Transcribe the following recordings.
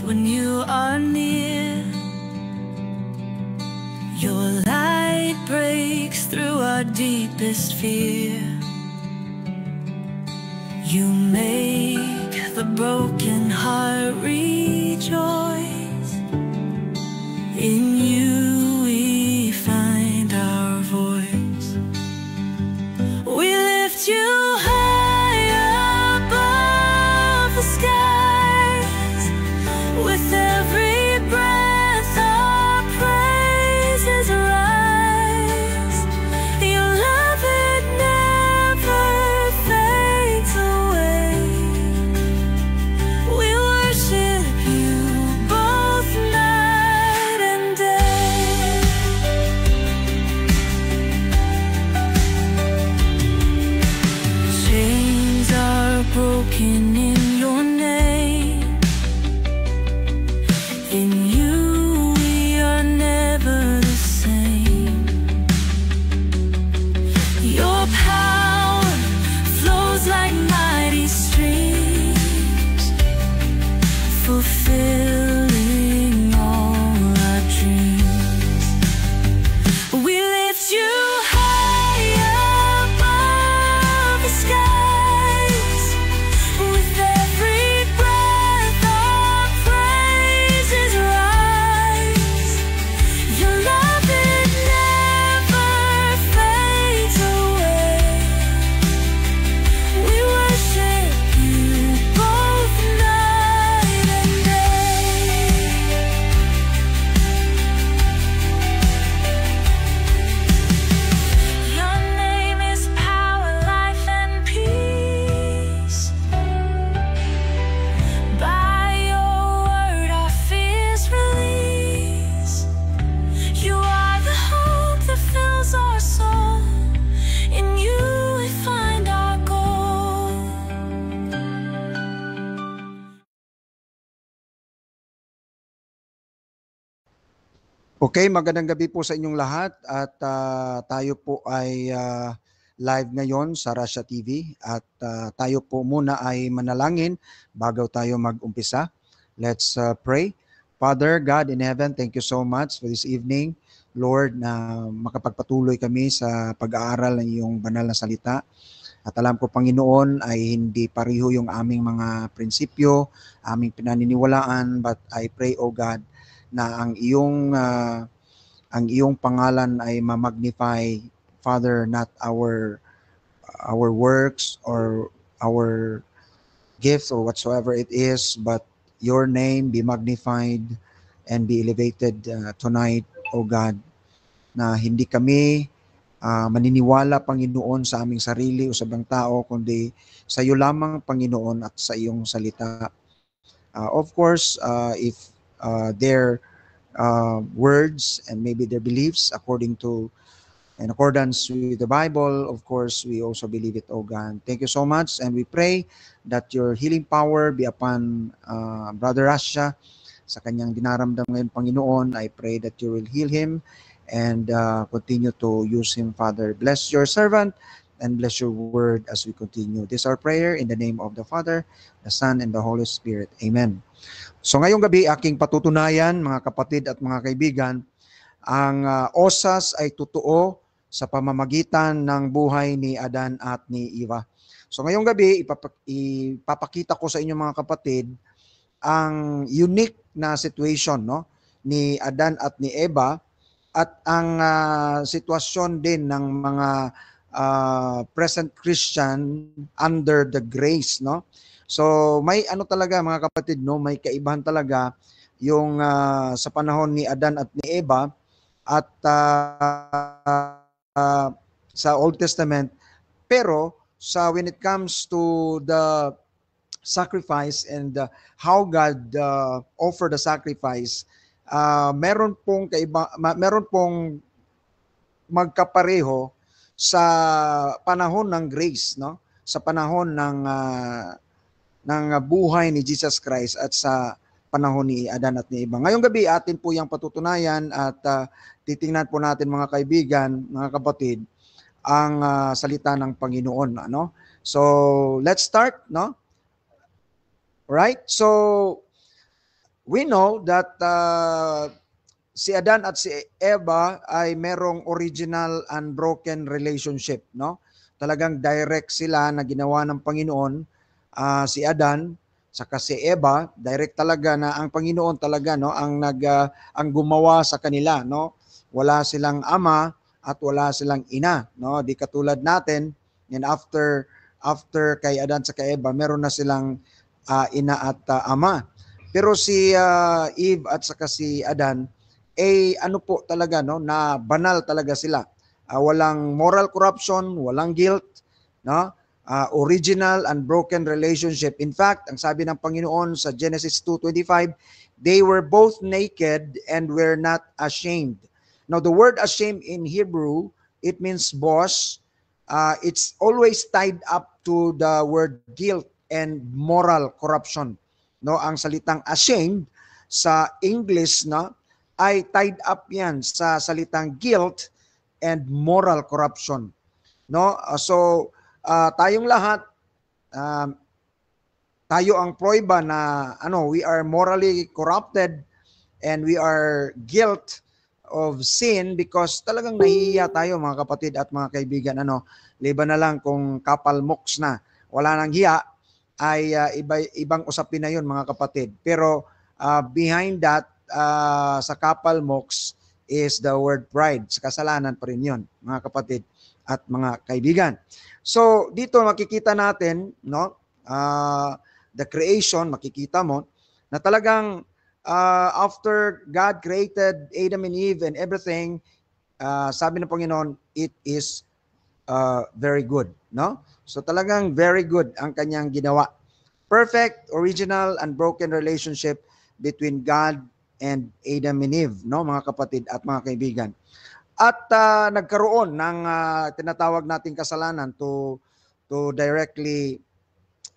when you are near. Your light breaks through our deepest fear. You make the broken heart rejoice. In you we find our voice. We lift you high above the skies. With every breath our praises rise. Your love, it never fades away. We worship you both night and day. Chains are broken in your name. In you we are never the same. Your power flows like mighty streams, fulfilling all our dreams. We lift you high above the skies. With every breath our praises rise. Your love, it never fades away. We worship you both night and day. Your name is power, life, and peace. By your word our fears release. You are the hope that fills our soul. In you we find our goal. Okay, magandang gabi po sa inyong lahat at tayo po ay live ngayon sa Russia TV at tayo po muna ay manalangin bago tayo mag-umpisa. Let's pray. Father God in heaven, thank you so much for this evening. Lord, na makapagpatuloy kami sa pag-aaral ng iyong banal na salita. At alam ko, Panginoon, ay hindi pariho yung aming mga prinsipyo, aming pinaniniwalaan, but I pray, O God, na ang iyong pangalan ay ma-magnify, Father, not our works or our gifts or whatsoever it is, but your name be magnified and be elevated tonight, O God, na hindi kami maniniwala, Panginoon, sa aming sarili o sa ibang tao, kundi sa iyo lamang, Panginoon, at sa iyong salita. Of course, if their words and maybe their beliefs in accordance with the Bible, of course, we also believe it, O God. Thank you so much, and we pray that your healing power be upon Brother Rasha sa kanyang dinaramdam ngayon, Panginoon. I pray that you will heal him and continue to use him, Father. Bless your servant and bless your word as we continue. This is our prayer in the name of the Father, the Son, and the Holy Spirit. Amen. So ngayong gabi, aking patutunayan, mga kapatid at mga kaibigan, ang osas ay totoo sa pamamagitan ng buhay ni Adan at ni Eva. So ngayong gabi, ipapakita ko sa inyo, mga kapatid, ang unique na situation, no, ni Adan at ni Eva at ang sitwasyon din ng mga present Christian under the grace, no. So may ano talaga, mga kapatid, no, may kaibahan talaga yung sa panahon ni Adan at ni Eva at sa Old Testament, pero when it comes to the sacrifice and how God offered the sacrifice, meron pong magkapareho sa panahon ng grace, no, sa panahon ng buhay ni Jesus Christ at sa panahon ni Adan at ni Eva. Ngayong gabi, atin po yung patutunayan at titingnan po natin, mga kaibigan, mga kapatid, ang salita ng Panginoon, ano? So, let's start, no? Right? So, we know that si Adan at si Eva ay merong original unbroken relationship, no? Talagang direct sila na ginawa ng Panginoon. Si Adan saka si Eva, direct talaga na ang Panginoon talaga, no, ang gumawa sa kanila, no? Wala silang ama at wala silang ina, no? Di katulad natin, and after kay Adan sa kay Eva, meron na silang ina at ama. Pero si Eve at saka si Adan, ano po talaga, no, na banal talaga sila. Walang moral corruption, walang guilt, no? Original unbroken relationship. In fact, ang sabi ng Panginoon sa Genesis 2:25, they were both naked and were not ashamed. Now, the word ashamed in Hebrew, it means boss. It's always tied up to the word guilt and moral corruption. No, ang salitang ashamed sa English, no, ay tied up yan sa salitang guilt and moral corruption. No? So tayong lahat, tayo ang prueba na we are morally corrupted and we are guilt of sin because talagang nahihiya tayo, mga kapatid at mga kaibigan. Liban na lang kung kapal moks na, wala nang hiya, ay ibang usapin na yun, mga kapatid. Pero behind that, sa kapal moks is the word pride. Sa kasalanan pa rin yun, mga kapatid at mga kaibigan. So dito makikita natin, no, the creation, makikita mo na talagang after God created Adam and Eve and everything, sabi ng Panginoon, it is very good, no? So talagang very good ang kanyang ginawa. Perfect, original, unbroken relationship between God and Adam and Eve, no, mga kapatid at mga kaibigan. At nagkaroon ng tinatawag nating kasalanan to directly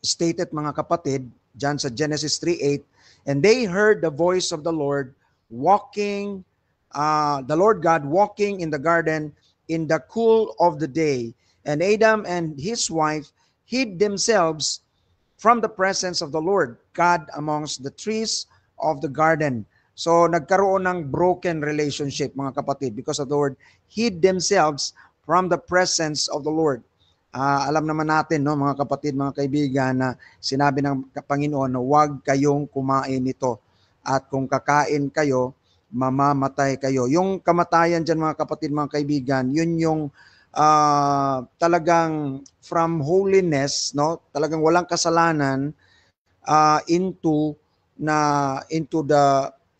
state it, mga kapatid, dyan sa Genesis 3:8, and they heard the voice of the Lord walking, the Lord God walking in the garden in the cool of the day, and Adam and his wife hid themselves from the presence of the Lord God amongst the trees of the garden. So nagkaroon ng broken relationship, mga kapatid, because of the word hid themselves from the presence of the Lord. Alam naman natin, no, mga kapatid, mga kaibigan, na sinabi ng Panginoon na huwag kayong kumain nito. At kung kakain kayo, mamamatay kayo. Yung kamatayan dyan, mga kapatid, mga kaibigan, yun yung talagang from holiness, no, talagang walang kasalanan, into the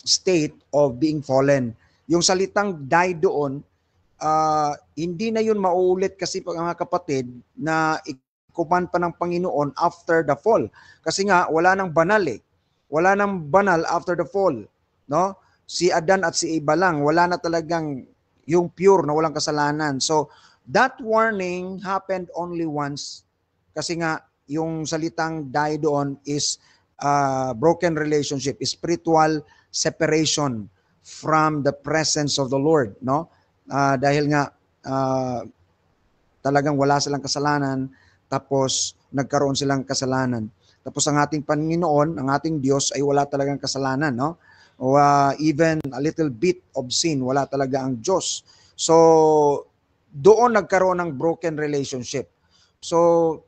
state of being fallen. Yung salitang die doon, hindi na yun mauulit kasi, mga kapatid, na ikuman pa ng Panginoon after the fall. Kasi nga wala nang banal Wala nang banal after the fall, no? Si Adan at si Eva lang, wala na talagang yung pure na walang kasalanan. So that warning happened only once kasi nga yung salitang die doon is broken relationship, spiritual separation from the presence of the Lord, no? Dahil nga talagang wala silang kasalanan, tapos nagkaroon silang kasalanan. Tapos ang ating Panginoon, ang ating Diyos ay wala talagang kasalanan, no? O even a little bit of sin, wala talaga ang Diyos. So doon nagkaroon ng broken relationship. So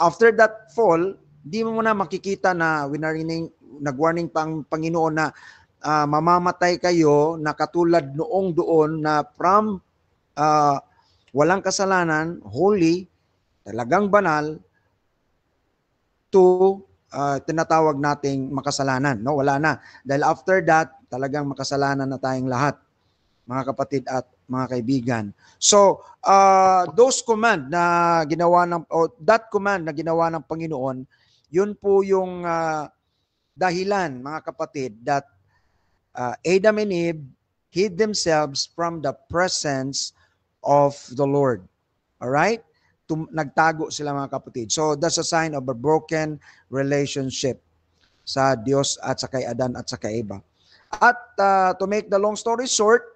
after that fall, di mo na makikita na nag-warning pang Panginoon na mamamatay kayo, na katulad noong doon na from walang kasalanan, holy, talagang banal, to tinatawag nating makasalanan. No, wala na. Dahil after that, talagang makasalanan na tayong lahat, mga kapatid at mga kaibigan. So, those command na ginawa that command na ginawa ng Panginoon, yun po yung dahilan, mga kapatid, that Adam and Eve hid themselves from the presence of the Lord. All right? Nagtago sila, mga kapatid. So that's a sign of a broken relationship sa Diyos at sa kay Adan at sa kay Eva. At to make the long story short,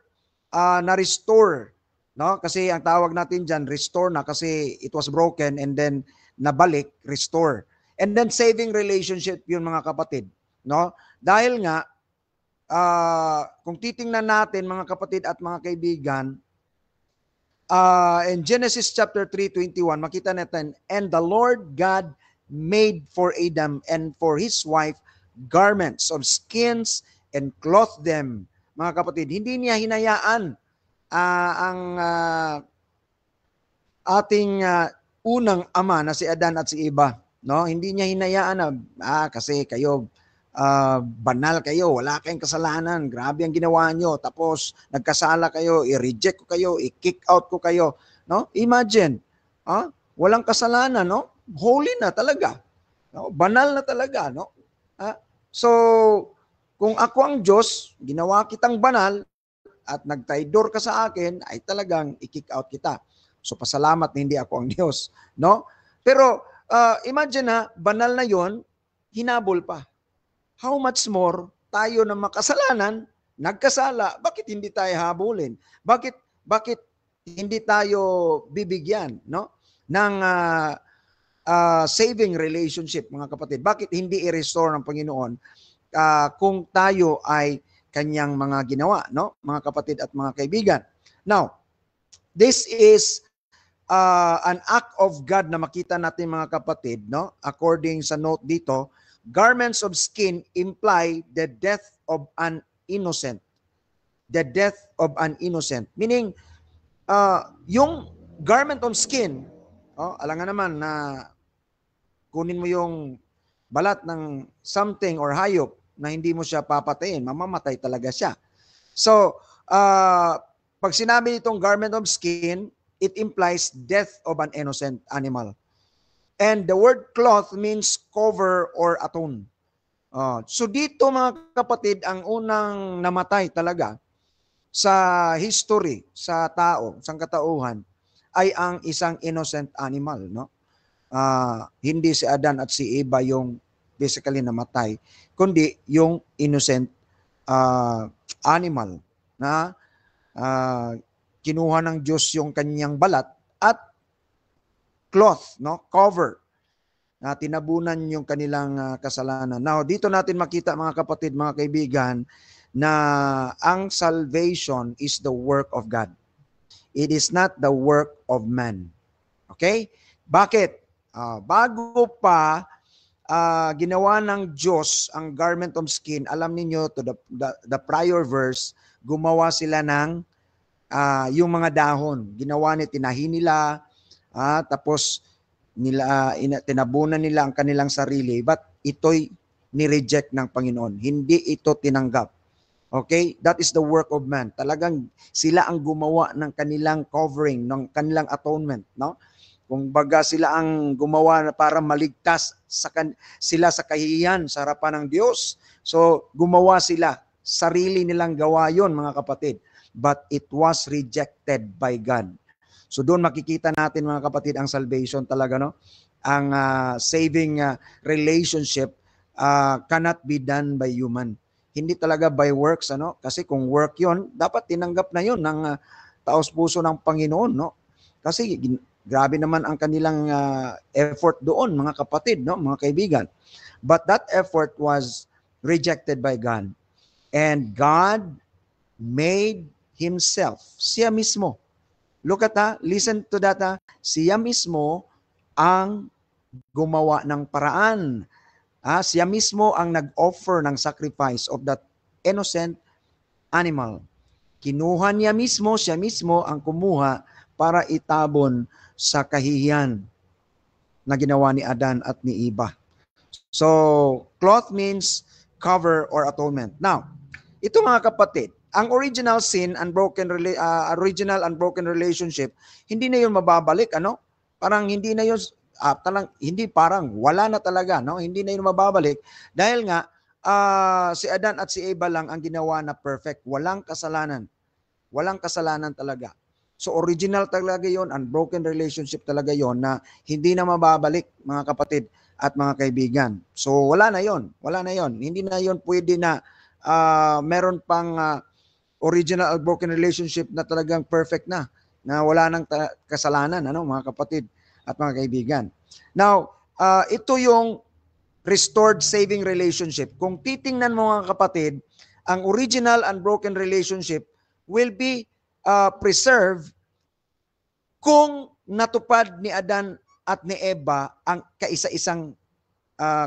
na-restore, no? Kasi ang tawag natin diyan, restore na, kasi it was broken and then nabalik, restore. And then saving relationship yun, mga kapatid, no? Dahil nga, kung titingnan natin mga kapatid at mga kaibigan, in Genesis chapter 3:21, makita natin, and the Lord God made for Adam and for his wife garments of skins and clothed them. Mga kapatid, hindi niya hinayaan ang ating unang ama na si Adan at si Eva. No? Hindi niya hinayaan na, kasi kayo, banal kayo, wala kayong kasalanan, grabe ang ginawa nyo, tapos nagkasala kayo, i-reject ko kayo, i-kick out ko kayo. No? Imagine, walang kasalanan, no? Holy na talaga. No? Banal na talaga. No? So, kung ako ang Diyos, ginawa kitang banal, at nagtraidor ka sa akin, ay talagang i-kick out kita. So, pasalamat na hindi ako ang Diyos. No? Pero, imagine na, banal na yon, hinabol pa. How much more tayo na makasalanan, nagkasala, bakit hindi tayo habulin? Bakit hindi tayo bibigyan, no, ng saving relationship, mga kapatid? Bakit hindi i-restore ng Panginoon kung tayo ay kanyang mga ginawa, no, mga kapatid at mga kaibigan? Now, this is an act of God na makita natin, mga kapatid, no? According sa note dito, garments of skin imply the death of an innocent. The death of an innocent. Meaning, yung garment of skin, alam nga naman na kunin mo yung balat ng something or hayop na hindi mo siya papatayin, mamamatay talaga siya. So, pag sinabi itong garment of skin, it implies death of an innocent animal. And the word cloth means cover or atone. So dito, mga kapatid, ang unang namatay talaga sa history, sa tao, sa katauhan, ay ang isang innocent animal. No? Hindi si Adan at si Eva yung basically namatay, kundi yung innocent animal na kinuha ng Diyos yung kanyang balat at cloth, no, cover, na tinabunan yung kanilang kasalanan. Now, dito natin makita, mga kapatid, mga kaibigan, na ang salvation is the work of God. It is not the work of man. Okay? Bakit? Bago pa ginawa ng Diyos ang garment of skin, alam niyo to the prior verse, gumawa sila ng yung mga dahon. Ginawa ni tinahi nila, tapos tinabunan nila ang kanilang sarili, but ito'y ni-reject ng Panginoon. Hindi ito tinanggap. Okay? That is the work of man. Talagang sila ang gumawa ng kanilang covering, ng kanilang atonement, no? Kung baga sila ang gumawa na para maligtas sila sa kahihiyan sa harapan ng Diyos. So, gumawa sila. Sarili nilang gawa yon, mga kapatid. But it was rejected by God. So doon makikita natin, mga kapatid, ang salvation talaga, no? Ang saving relationship cannot be done by human. Hindi talaga by works, ano? Kasi kung work 'yon, dapat tinanggap na 'yon ng taos-puso ng Panginoon, no? Kasi grabe naman ang kanilang effort doon, mga kapatid, no, mga kaibigan. But that effort was rejected by God. And God made himself, siya mismo. Look at listen to that. Siya mismo ang gumawa ng paraan. Siya mismo ang nag-offer ng sacrifice of that innocent animal. Kinuha niya mismo, siya mismo ang kumuha para itabon sa kahihiyan na ginawa ni Adan at ni Eva. So, cloth means cover or atonement. Now, ito, mga kapatid, ang original sin and original and broken relationship, hindi na 'yun mababalik, ano? Parang hindi na 'yun wala na talaga, no? Hindi na 'yun mababalik dahil nga si Adan at si Eva lang ang ginawa na perfect, walang kasalanan. Walang kasalanan talaga. So original talaga 'yon, unbroken relationship talaga 'yon na hindi na mababalik, mga kapatid at mga kaibigan. So wala na 'yon. Wala na 'yon. Hindi na 'yon pwede na meron pang original unbroken relationship na talagang perfect na wala nang kasalanan, ano, mga kapatid at mga kaibigan. Now, ito yung restored saving relationship. Kung titingnan mo mga kapatid, ang original unbroken relationship will be preserved kung natupad ni Adan at ni Eva ang kaisa-isang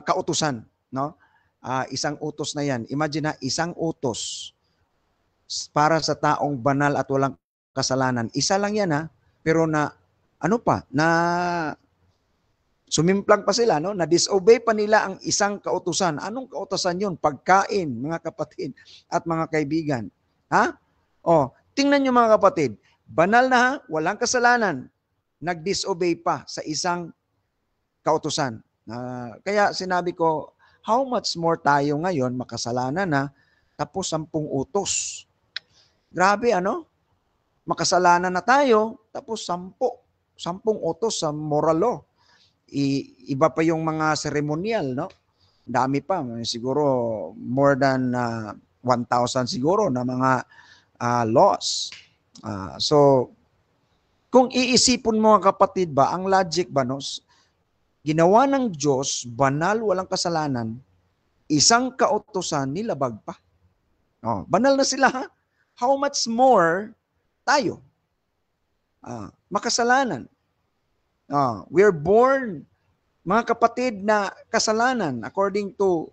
kautusan, no? Isang utos na 'yan. Imagine na isang utos para sa taong banal at walang kasalanan. Isa lang 'yan pero na ano pa, na sumimplang pa sila, no? Na-disobey pa nila ang isang kautusan. Anong kautusan 'yun? Pagkain, mga kapatid at mga kaibigan. Ha? Tingnan niyo mga kapatid. Banal na walang kasalanan. Nag-disobey pa sa isang kautusan. Kaya sinabi ko, how much more tayo ngayon makasalanan na tapos 10 utos. Grabe makasalanan na tayo tapos 10 utos sa moral law. Iba pa yung mga ceremonial, no? Dami pa, siguro more than 1,000 siguro na mga laws. So kung iisipon mo mga kapatid ba, ang logic ba, no? Ginawa ng Diyos, banal, walang kasalanan, isang kautusan, nilabag pa. Banal na sila, ha? How much more tayo? Makasalanan. We're born, mga kapatid, na kasalanan according to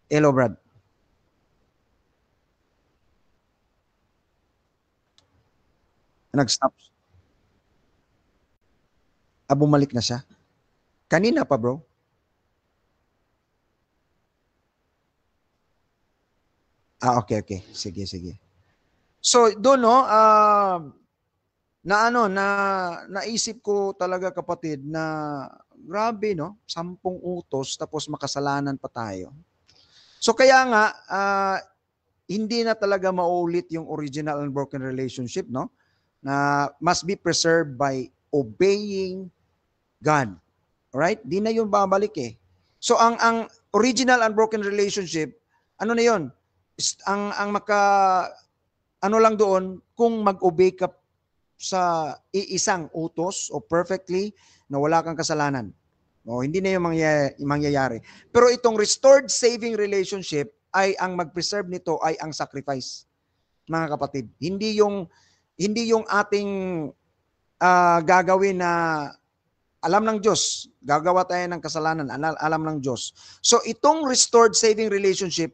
hello, Brad. Nag-stop. Bumalik na siya. Kanina pa, bro. Okay. Sige. So, doon, no, naisip ko talaga, kapatid, na grabe, no? 10 utos, tapos makasalanan pa tayo. So, kaya nga, hindi na talaga maulit yung original unbroken relationship, no? Na must be preserved by obeying God. Alright? Di na yun babalik eh. So ang original unbroken relationship, ano na yun? Ang ano lang doon, kung mag-obey ka sa iisang utos o perfectly na wala kang kasalanan. Hindi na yung mangyayari. Pero itong restored saving relationship ay ang mag-preserve nito ay ang sacrifice. Mga kapatid, hindi yung ating gagawin na alam ng Diyos, gagawa tayo ng kasalanan, alam ng Diyos. So itong restored saving relationship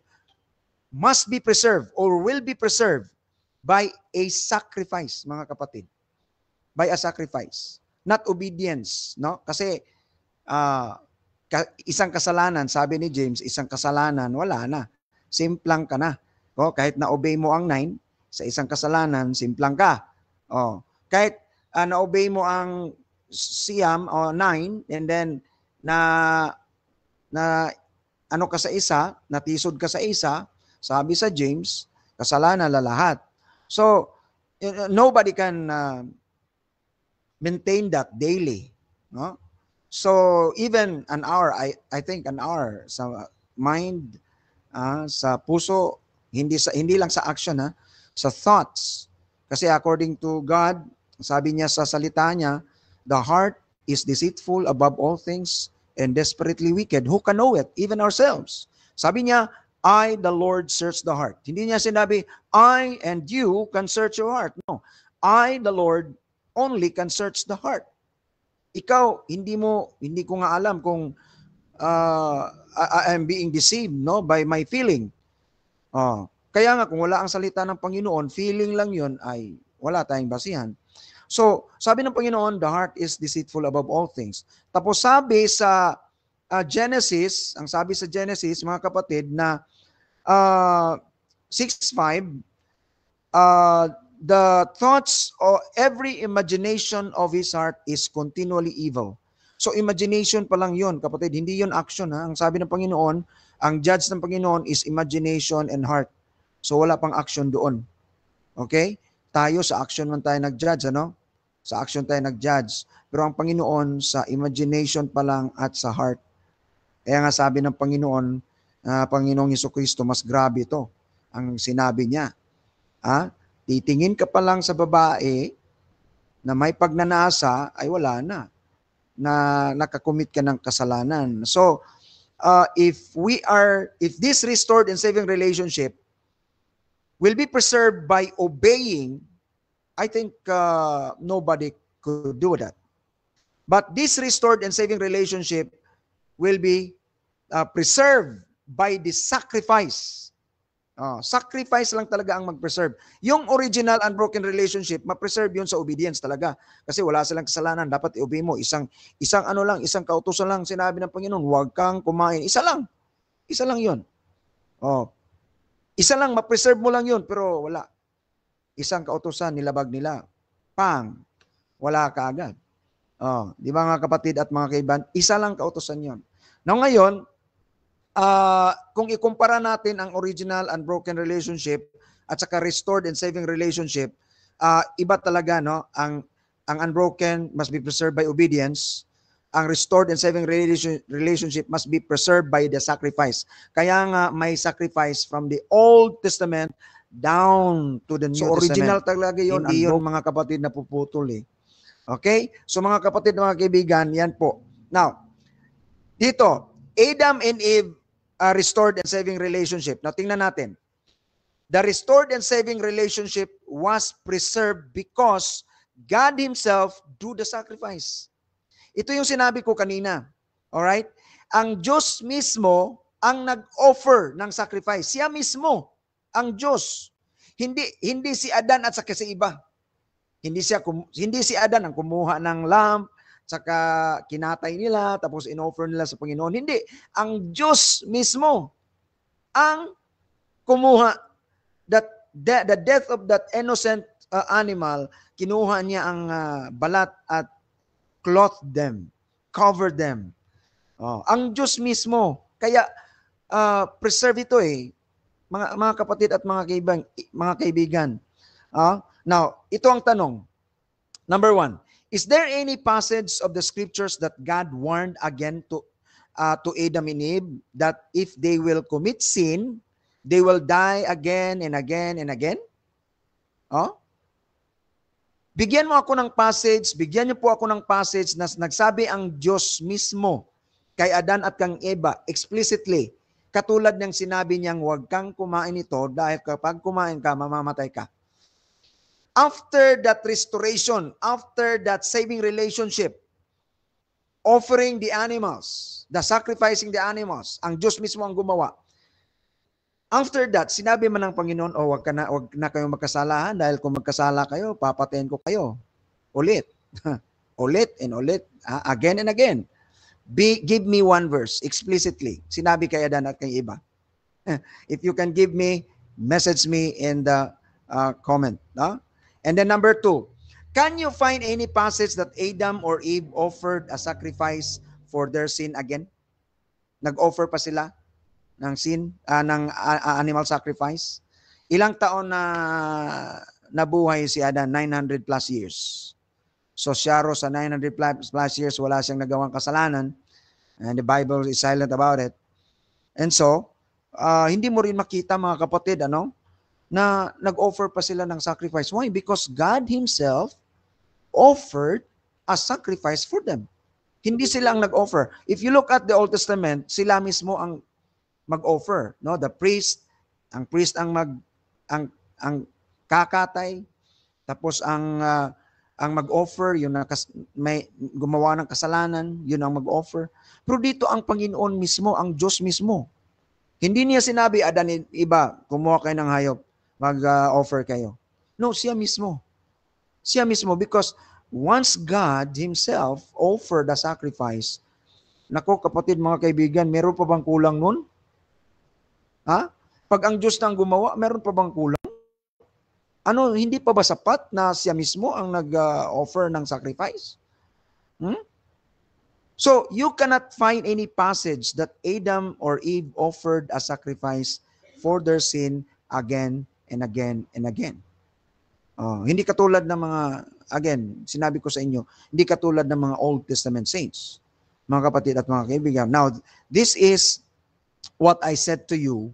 must be preserved or will be preserved by a sacrifice, mga kapatid. By a sacrifice, not obedience, no? Kasi isang kasalanan, sabi ni James, isang kasalanan, wala na. Simplang ka na. Kahit na-obey mo ang 9, sa isang kasalanan, simplang ka. Kahit na-obey mo ang siyam o 9, and then na ano ka sa isa, natisod ka sa isa, sabi sa James, kasalanan na lahat. So, nobody can maintain that daily. No? So, even an hour, I think an hour sa mind, sa puso, hindi lang sa action, sa thoughts. Kasi according to God, sabi niya sa salita niya, the heart is deceitful above all things and desperately wicked. Who can know it? Even ourselves. Sabi niya, I, the Lord, search the heart. Hindi niya sinabi, I and you can search your heart. No. I, the Lord, only can search the heart. Ikaw, hindi ko nga alam kung I'm being deceived, no, by my feeling. Kaya nga, kung wala ang salita ng Panginoon, feeling lang yun, ay wala tayong basihan. So, sabi ng Panginoon, the heart is deceitful above all things. Tapos sabi sa Genesis, ang sabi sa Genesis, mga kapatid, na 6:5, the thoughts or every imagination of his heart is continually evil. So, imagination pa lang yun, kapatid. Hindi yun action. Ang sabi ng Panginoon, ang judge ng Panginoon is imagination and heart. So, wala pang action doon. Okay? Tayo sa action man tayo nag-judge, Sa action tayo nag-judge. Pero ang Panginoon sa imagination pa lang at sa heart. Kaya nga sabi ng Panginoon, Panginoong Hesukristo, mas grabe ito. Ang sinabi niya. Titingin ka pa lang sa babae na may pagnanasa, ay wala na. na nakakommit ka ng kasalanan. So, if this restored and saving relationship will be preserved by obeying, I think nobody could do that. But this restored and saving relationship will be preserved by the sacrifice. Sacrifice lang talaga ang mag-preserve. Yung original unbroken relationship, ma-preserve yun sa obedience talaga. Kasi wala silang kasalanan, dapat i-obey mo. Isang kautusan lang sinabi ng Panginoon, huwag kang kumain. Isa lang yun. Isa lang, ma-preserve mo lang yun, pero wala. Isang kautusan, nilabag nila. Wala ka agad. Di ba mga kapatid at mga kaibigan, isa lang kautusan yun. Now ngayon, kung ikumpara natin ang original unbroken relationship at saka restored and saving relationship, iba talaga, no? Ang unbroken must be preserved by obedience. Ang restored and saving relationship must be preserved by the sacrifice. Kaya nga may sacrifice from the Old Testament down to the New Testament. So original talaga yun. Hindi yun mga kapatid na puputol eh. Okay? So mga kapatid, mga kaibigan, yan po. Now, dito, Adam and Eve restored and saving relationship. Now, tingnan natin. The restored and saving relationship was preserved because God Himself do the sacrifice. Ito yung sinabi ko kanina. Alright? Ang Diyos mismo ang nag-offer ng sacrifice. Siya mismo ang Diyos. Hindi si Adan at saka si iba. Hindi si Adan ang kumuha ng lamb, saka kinatay nila, tapos in-offer nila sa Panginoon. Hindi. Ang Diyos mismo ang kumuha. The death of that innocent animal, kinuha niya ang balat at clothed them, covered them. Ang Diyos mismo. Kaya, preserve ito eh. Mga kapatid at mga kaibigan. Now, ito ang tanong. Number 1. Is there any passage of the scriptures that God warned again to Adam and Eve that if they will commit sin, they will die again and again and again? Bigyan mo ako ng passage, bigyan niyo po ako ng passage na nagsabi ang Diyos mismo kay Adan at kang Eva explicitly, katulad ng sinabi niyang huwag kang kumain ito dahil kapag kumain ka, mamamatay ka. After that restoration, after that saving relationship, offering the animals, the sacrificing the animals, ang Diyos mismo ang gumawa. After that, sinabi man ng Panginoon, wag na kayong magkasalahan dahil kung magkasala kayo, papatayin ko kayo. Ulit. Ulit and ulit. Again and again. Give me one verse explicitly. Sinabi kay Adan at kay Eva. If you can give me, message me in the comment. And then number 2, can you find any passage that Adam or Eve offered a sacrifice for their sin again? Nag-offer pa sila ng sin, ng animal sacrifice? Ilang taon na nabuhay si Adan? 900 plus years. So siya sa 900 plus years, wala siyang nagawang kasalanan. And the Bible is silent about it. And so, hindi mo rin makita mga kapatid, na nag-offer pa sila ng sacrifice. Why? Because God Himself offered a sacrifice for them. Hindi sila ang nag-offer. If you look at the Old Testament, sila mismo ang mag-offer. No? The priest, ang priest ang kakatay, tapos ang mag-offer, yun na may gumawa ng kasalanan, yun ang mag-offer. Pero dito ang Panginoon mismo, ang Diyos mismo. Hindi niya sinabi, Adan, iba, kumuha kayo ng hayop, mag-offer kayo. No, siya mismo. Siya mismo, because once God Himself offered the sacrifice, nako kapatid, mga kaibigan, meron pa bang kulang nun? Pag ang Diyos na ang gumawa, meron pa bang kulang? Hindi pa ba sapat na siya mismo ang nag-offer ng sacrifice? So, you cannot find any passage that Adam or Eve offered a sacrifice for their sin again and again and again. Hindi katulad ng mga, again, sinabi ko sa inyo, hindi katulad ng mga Old Testament saints, mga kapatid at mga kaibigan. Now, this is what I said to you,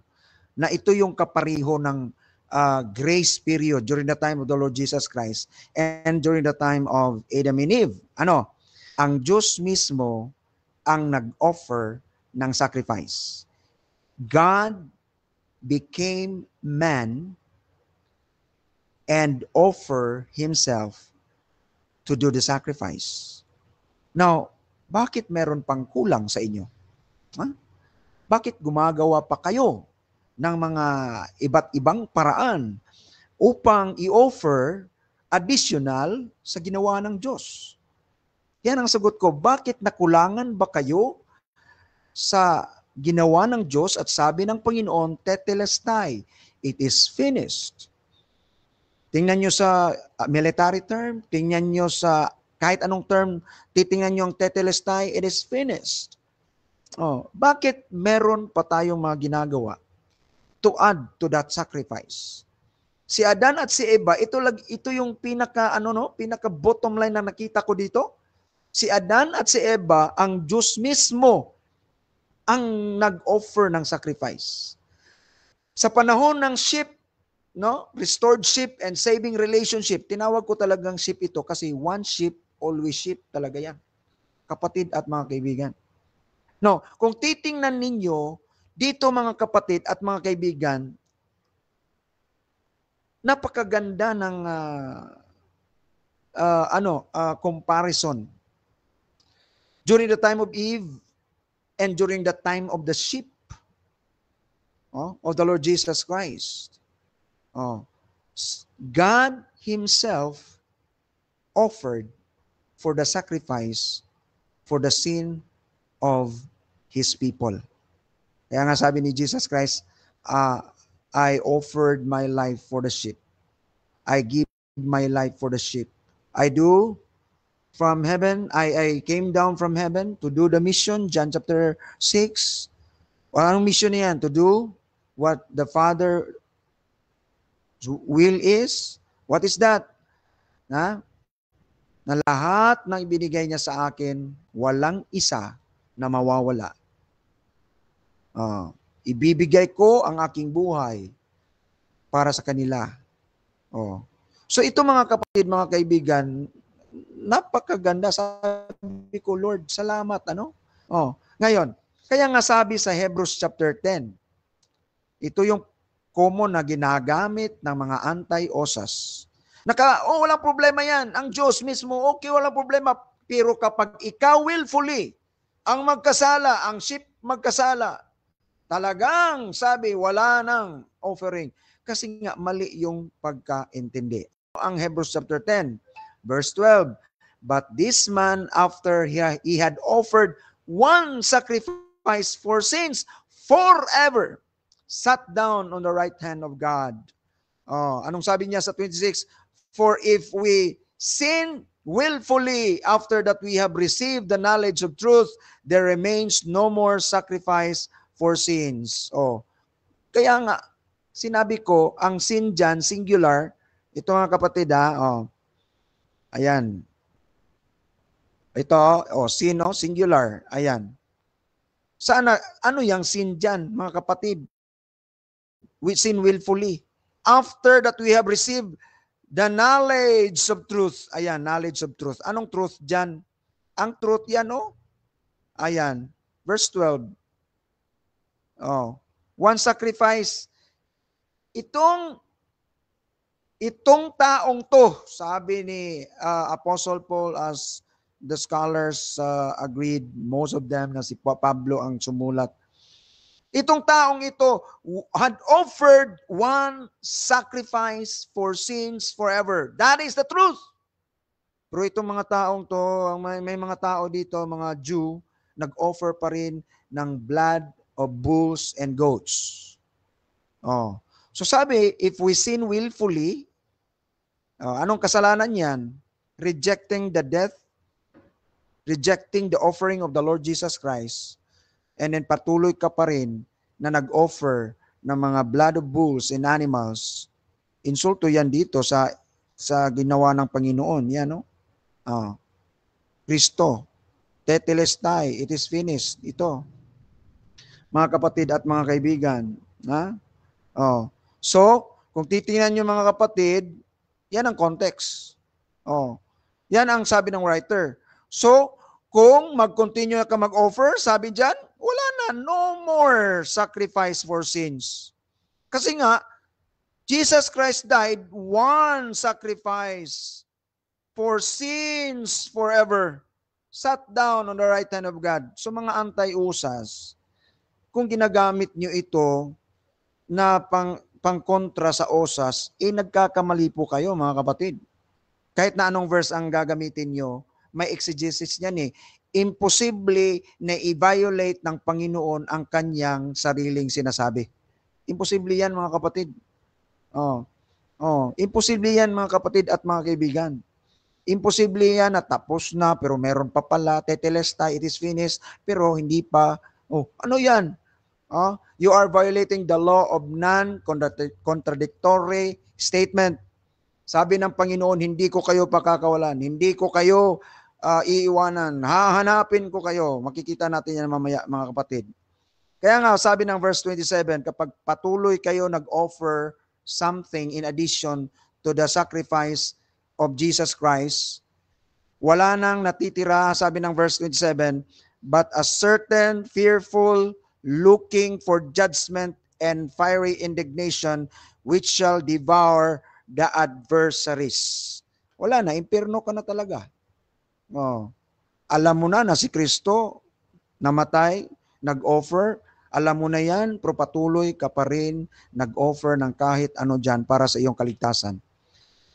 na ito yung kapariho ng grace period during the time of the Lord Jesus Christ and during the time of Adam and Eve. ang Diyos mismo ang nag-offer ng sacrifice. God became man and offer himself to do the sacrifice. Now, bakit meron pang kulang sa inyo? Ha? Bakit gumagawa pa kayo ng mga iba't ibang paraan upang i-offer additional sa ginawa ng Diyos? Yan ang sagot ko. Bakit nakulangan ba kayo sa ginawa ng Diyos at sabi ng Panginoon, tetelestai, it is finished. Tingnan nyo sa military term, tingnan nyo sa kahit anong term, titingnan nyo ang tetelestai, it is finished. Oh, bakit meron pa tayong mga ginagawa to add to that sacrifice? Si Adan at si Eva, ito yung pinaka bottom line na nakita ko dito. Si Adan at si Eva, ang Diyos mismo ang nag-offer ng sacrifice. Sa panahon ng ship, restored ship and saving relationship, tinawag ko talagang ship ito kasi one ship, always ship talaga yan. Kapatid at mga kaibigan. No, kung titingnan ninyo dito mga kapatid at mga kaibigan, napakaganda ng comparison. During the time of Eve and during the time of the ship of the Lord Jesus Christ. God himself offered for the sacrifice for the sin of his people. Kaya nga sabi ni Jesus Christ, I offered my life for the sheep. I give my life for the sheep. I do from heaven, I came down from heaven to do the mission, John chapter 6. Anong mission niyan? To do what the Father will is. What is that? Na lahat ng ibinigay niya sa akin, walang isa na mawawala. Ibibigay ko ang aking buhay para sa kanila. So ito mga kapatid, mga kaibigan, napakaganda. Sabi ko, Lord, salamat. Ngayon, kaya nga sabi sa Hebrews chapter 10, ito yung common na ginagamit ng mga anti-osas. Walang problema yan. Ang Diyos mismo, okay, walang problema. Pero kapag ikaw willfully, ang magkasala, ang ship magkasala, talagang sabi, wala nang offering. Kasi nga mali yung pagkaintindi. Ang Hebrews chapter 10, verse 12, but this man, after he had offered one sacrifice for sins forever, sat down on the right hand of God. Anong sabi niya sa 26? For if we sin willfully after that we have received the knowledge of truth, there remains no more sacrifice for sins. Kaya nga, sinabi ko, ang sin dyan, singular, ito nga kapatid ayan. Ito, sin, singular, ayan. Ano yung sin dyan, mga kapatid? We sin willfully. After that we have received the knowledge of truth. Ayan, knowledge of truth. Anong truth dyan? Ang truth yan, ayan, verse 12. One sacrifice. Itong taong to, sabi ni Apostle Paul, as the scholars agreed, most of them na si Pablo ang sumulat. Itong taong ito had offered one sacrifice for sins forever. That is the truth. Pero itong mga taong to, may mga tao dito, mga Jew, nag-offer pa rin ng blood of bulls and goats. So sabi, if we sin willfully, anong kasalanan yan? Rejecting the death, rejecting the offering of the Lord Jesus Christ, and then patuloy ka pa rin na nag-offer ng mga blood of bulls and animals. Insulto yan dito sa ginawa ng Panginoon. Yan, Kristo, tetelestai, it is finished. Ito. Mga kapatid at mga kaibigan. So, kung titingnan nyo mga kapatid, yan ang context. Yan ang sabi ng writer. So, Kung mag-continue ka mag-offer, sabi dyan, wala na, no more sacrifice for sins. Kasi nga, Jesus Christ died one sacrifice for sins forever. Sat down on the right hand of God. So mga anti-usas, kung ginagamit nyo ito na pangkontra sa osas, nagkakamali po kayo mga kapatid. Kahit na anong verse ang gagamitin nyo, may exegesis niyan eh. Imposible na i-violate ng Panginoon ang kanyang sariling sinasabi. Imposible yan mga kapatid. Imposible yan mga kapatid at mga kaibigan. Imposible yan na tapos na pero meron pa pala, tetelestai, it is finished, pero hindi pa. Ano yan? You are violating the law of non-contradictory statement. Sabi ng Panginoon, hindi ko kayo pakakawalan, hindi ko kayo iiwanan, hahanapin ko kayo. Makikita natin yan mamaya mga kapatid. Kaya nga, sabi ng verse 27, kapag patuloy kayo nag-offer something in addition to the sacrifice of Jesus Christ, wala nang natitira, sabi ng verse 27, but a certain fearful looking for judgment and fiery indignation which shall devour the adversaries. Wala na, impyerno ka na talaga. Alam mo na si Kristo namatay, nag-offer, alam mo na yan, pero patuloy ka pa rin nag-offer ng kahit ano dyan para sa iyong kaligtasan.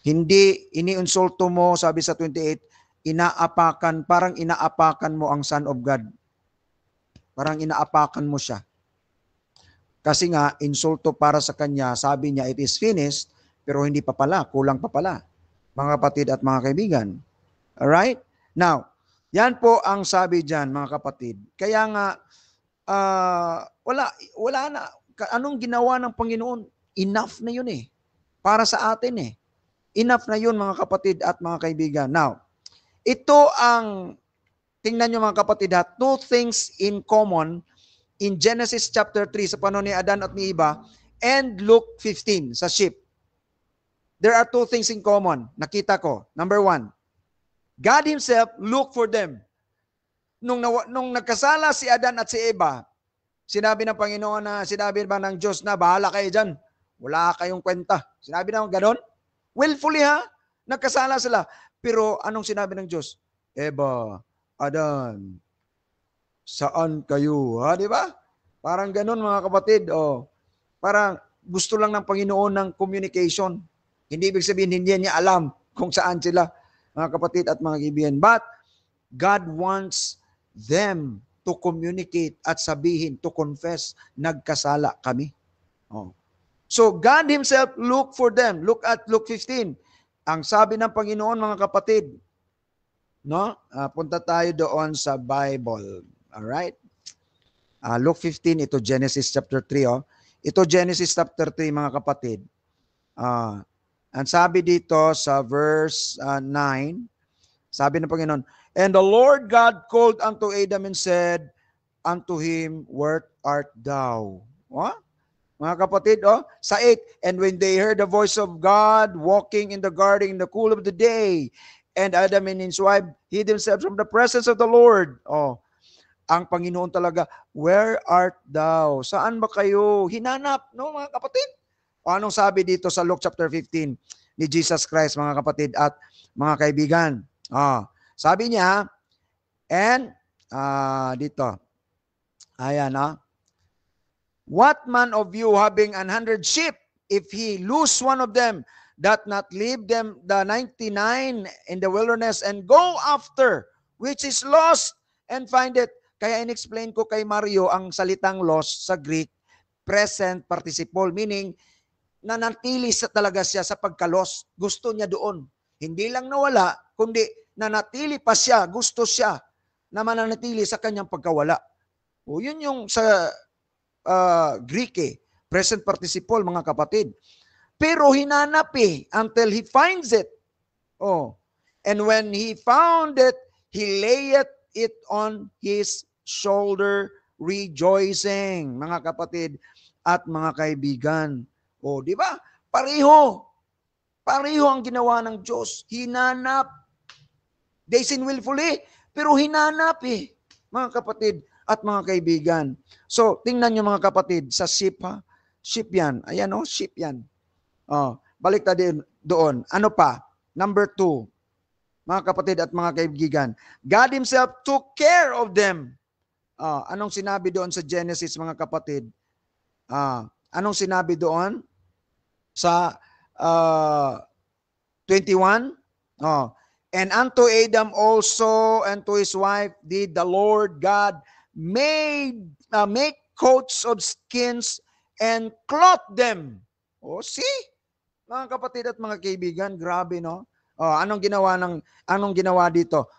Hindi iniinsulto mo, sabi sa 28, inaapakan, parang inaapakan mo ang Son of God. Parang inaapakan mo siya. Kasi nga, insulto para sa kanya, sabi niya, it is finished, pero hindi pa pala, kulang pa pala. Mga kapatid at mga kaibigan. Alright? Now, yan po ang sabi dyan, mga kapatid. Kaya nga, wala na. Anong ginawa ng Panginoon? Enough na yun eh. Para sa atin eh. Enough na yun, mga kapatid at mga kaibigan. Now, ito ang, tingnan nyo mga kapatid ha, two things in common in Genesis chapter 3 sa panahon ni Adan at ni Eva and Luke 15 sa sheep. There are two things in common. Nakita ko. Number one, God Himself looked for them. Nung nagkasala si Adan at si Eva, sinabi ng Panginoon na, sinabi ba ng Diyos na bahala kayo dyan. Wala kayong kwenta. Sinabi na ganon? Willfully ha? Nagkasala sila. Pero anong sinabi ng Diyos? Eva, Adan, saan kayo? Ha, di ba? Parang ganon mga kapatid. Parang gusto lang ng Panginoon ng communication. Hindi ibig sabihin, hindi niya alam kung saan sila, mga kapatid at mga kaibigan. But God wants them to communicate at sabihin, to confess, nagkasala kami. So God Himself look for them. Look at Luke 15. Ang sabi ng Panginoon, mga kapatid, no? Punta tayo doon sa Bible. Alright? Luke 15, ito Genesis chapter 3. Ito Genesis chapter 3, mga kapatid. Ang sabi dito sa verse 9, sabi ng Panginoon, and the Lord God called unto Adam and said unto him, where art thou? Mga kapatid, sa 8, and when they heard the voice of God walking in the garden in the cool of the day, and Adam and his wife hid themselves from the presence of the Lord. Ang Panginoon talaga, where art thou? Saan ba kayo? Hinanap, no mga kapatid? Anong sabi dito sa Luke chapter 15 ni Jesus Christ, mga kapatid at mga kaibigan? Sabi niya, and dito, ayan what man of you having 100 sheep, if he lose one of them, that not leave them the 99 in the wilderness and go after which is lost and find it. Kaya in-explain ko kay Mario ang salitang lost sa Greek, present participle, meaning nanatili talaga siya sa pagka-lost. Gusto niya doon. Hindi lang nawala, kundi nanatili pa siya, gusto siya na mananatili sa kanyang pagkawala. Yun yung sa Greek present participle, mga kapatid. Pero hinanap until he finds it. And when he found it, he layeth it on his shoulder, rejoicing, mga kapatid at mga kaibigan. Di ba? Pareho ang ginawa ng Diyos. Hinanap. They sin willfully, Pero hinanap mga kapatid at mga kaibigan. So, tingnan nyo mga kapatid, sa ship ha, ship yan. Ayan ship yan. Balik tayo doon. Ano pa? Number 2, mga kapatid at mga kaibigan. God Himself took care of them. Anong sinabi doon sa Genesis mga kapatid? Anong sinabi doon? Sa 21? And unto Adam also and to his wife did the Lord God make coats of skins and clothe them. See? Mga kapatid at mga kaibigan, grabe no? Anong ginawa dito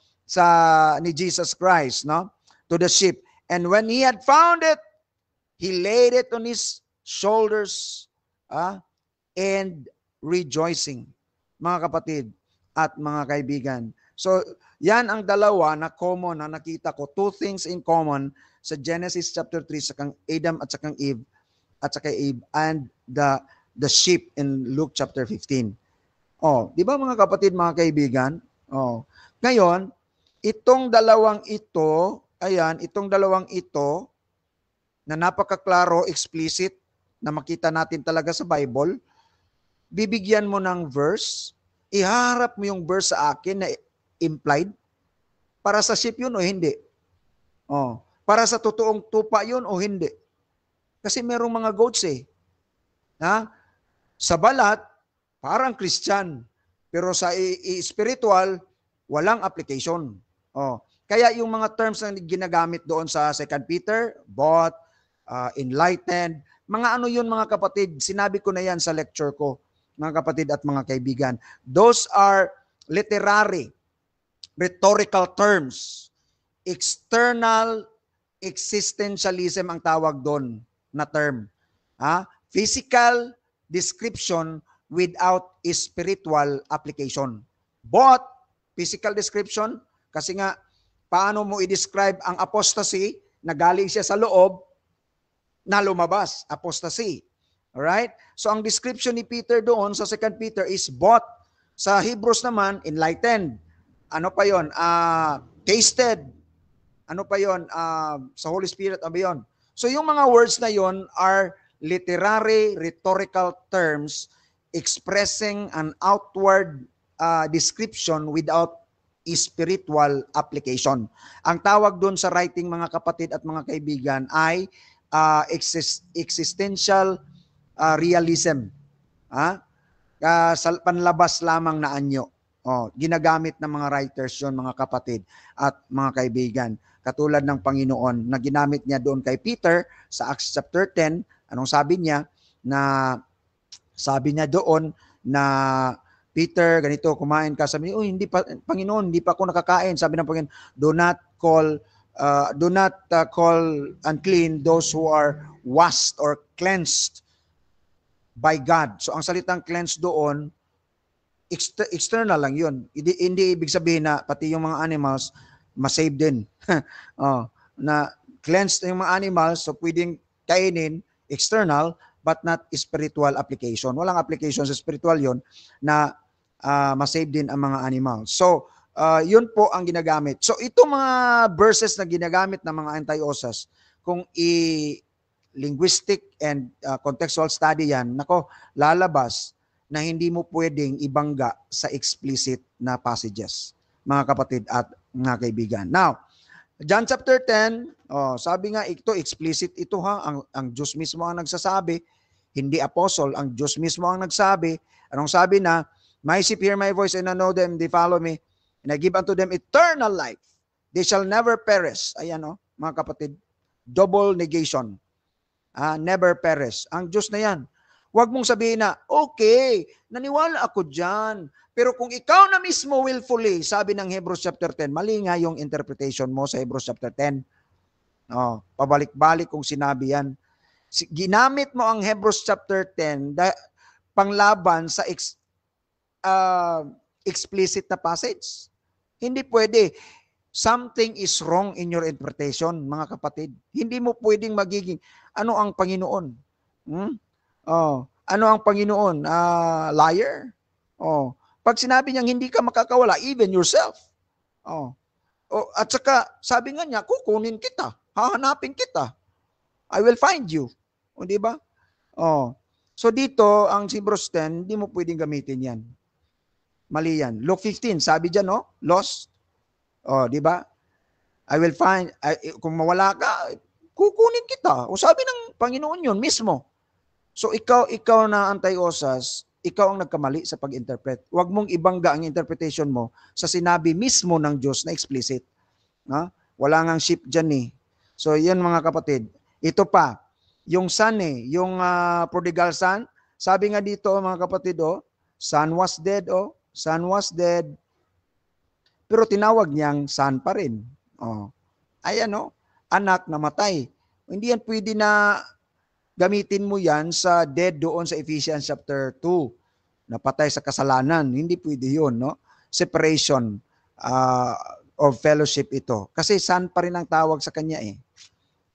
ni Jesus Christ, no? To the ship. And when he had found it, he laid it on his shoulders, and rejoicing. Mga kapatid at mga kaibigan. So, yan ang dalawa na common na nakita ko. 2 things in common sa Genesis chapter 3 sa kang Adam at sa kang Eve and the sheep in Luke chapter 15. Di ba mga kapatid, mga kaibigan? Ngayon, itong dalawang ito na napakaklaro, explicit, na makita natin talaga sa Bible, bibigyan mo ng verse, iharap mo yung verse sa akin na implied, para sa ship yun o hindi? Para sa totoong tupa yun o hindi? Kasi merong mga goats sa balat, parang Christian, pero sa spiritual, walang application. Kaya yung mga terms na ginagamit doon sa 2 Peter, bought, enlightened, mga ano yun mga kapatid, sinabi ko na yan sa lecture ko, mga kapatid at mga kaibigan. Those are literary, rhetorical terms. External existentialism ang tawag doon na term. Physical description without spiritual application. Both physical description, kasi nga, paano mo i-describe ang apostasy na galing siya sa loob na lumabas? Apostasy. Alright? So, ang description ni Peter doon sa 2 Peter is both. Sa Hebrews naman, enlightened. Ano pa yon? Tasted. Ano pa yon? Sa Holy Spirit, ano yun? So, yung mga words na yon are literary, rhetorical terms expressing an outward description without spiritual application. Ang tawag doon sa writing, mga kapatid at mga kaibigan, ay existential realism. Panlabas lamang na anyo. Ginagamit ng mga writers yon, mga kapatid at mga kaibigan. Katulad ng Panginoon na ginamit niya doon kay Peter sa Acts chapter 10. Anong sabi niya? Sabi niya doon na, Peter, ganito, kumain ka. Sabi niya, hindi pa, Panginoon, hindi pa ako nakakain. Sabi ng Panginoon, do not call unclean those who are washed or cleansed by God. So, ang salitang cleansed doon, external lang yun. Hindi ibig sabihin na pati yung mga animals, masave din. Na cleansed yung mga animals, so pwedeng kainin, external, but not spiritual application. Walang application sa spiritual yon na masave din ang mga animals. So, yun po ang ginagamit. So, itong mga verses na ginagamit ng mga anti-osas, kung linguistic and contextual study yan, lalabas na hindi mo pwedeng ibangga sa explicit na passages, mga kapatid at mga kaibigan. Now, John chapter 10, sabi nga ito, explicit ito ang Diyos mismo ang nagsasabi, hindi apostle, ang Diyos mismo ang nagsabi. Anong sabi na, my sheep hear my voice and I know them, they follow me, and I give unto them eternal life. They shall never perish. Ayan mga kapatid, double negation. Never perish. Ang Diyos na yan. Huwag mong sabihin na, okay, naniwala ako dyan. Pero kung ikaw na mismo willfully, sabi ng Hebrews chapter 10, mali nga yung interpretation mo sa Hebrews chapter 10. Pabalik-balik kung sinabi yan. Ginamit mo ang Hebrews chapter 10 panglaban sa explicit na passage. Hindi pwede. Something is wrong in your interpretation, mga kapatid. Hindi mo pwedeng magiging, ano ang Panginoon? Ano ang Panginoon? Liar? Pag sinabi niyang hindi ka makakawala, even yourself. O, at saka, sabi nga niya, kukunin kita, hahanapin kita, I will find you. O, di ba? Oh. So dito, ang Hebrews 10, hindi mo pwedeng gamitin yan. Mali yan. Luke 15, sabi dyan, no? Lost. Oh, di ba? I will find, kung mawala ka, kukunin kita. O sabi ng Panginoon yun mismo. So ikaw na anti-osas, ikaw ang nagkamali sa pag-interpret. Huwag mong ibangga ang interpretation mo sa sinabi mismo ng Diyos na explicit. Ha? Wala ngang sheep dyan eh. So yan mga kapatid. Ito pa, yung son yung prodigal son, sabi nga dito mga kapatid, son was dead, son was dead. Pero tinawag niyang son pa rin. Ayan anak na matay. Hindi yan pwede na gamitin mo yan sa dead doon sa Ephesians chapter 2. Napatay sa kasalanan. Hindi pwede yun, no? Separation of fellowship ito. Kasi son pa rin ang tawag sa kanya eh.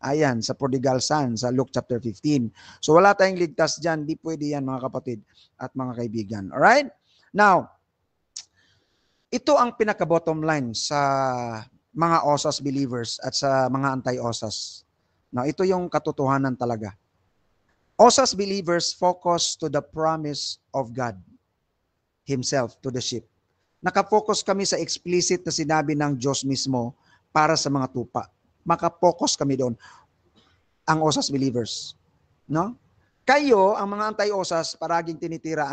Ayan, sa prodigal son, sa Luke chapter 15. So wala tayong ligtas dyan. Di pwede yan mga kapatid at mga kaibigan. Alright? Now, ito ang pinaka-bottom line sa mga osas believers at sa mga anti-osas. Now, ito yung katotohanan talaga. Osas believers focus to the promise of God Himself to the sheep. Nakafocus kami sa explicit na sinabi ng Diyos mismo para sa mga tupa. Makapokus kami doon. Ang osas believers. No? Kayo, ang mga anti-osas, paraging tinitira,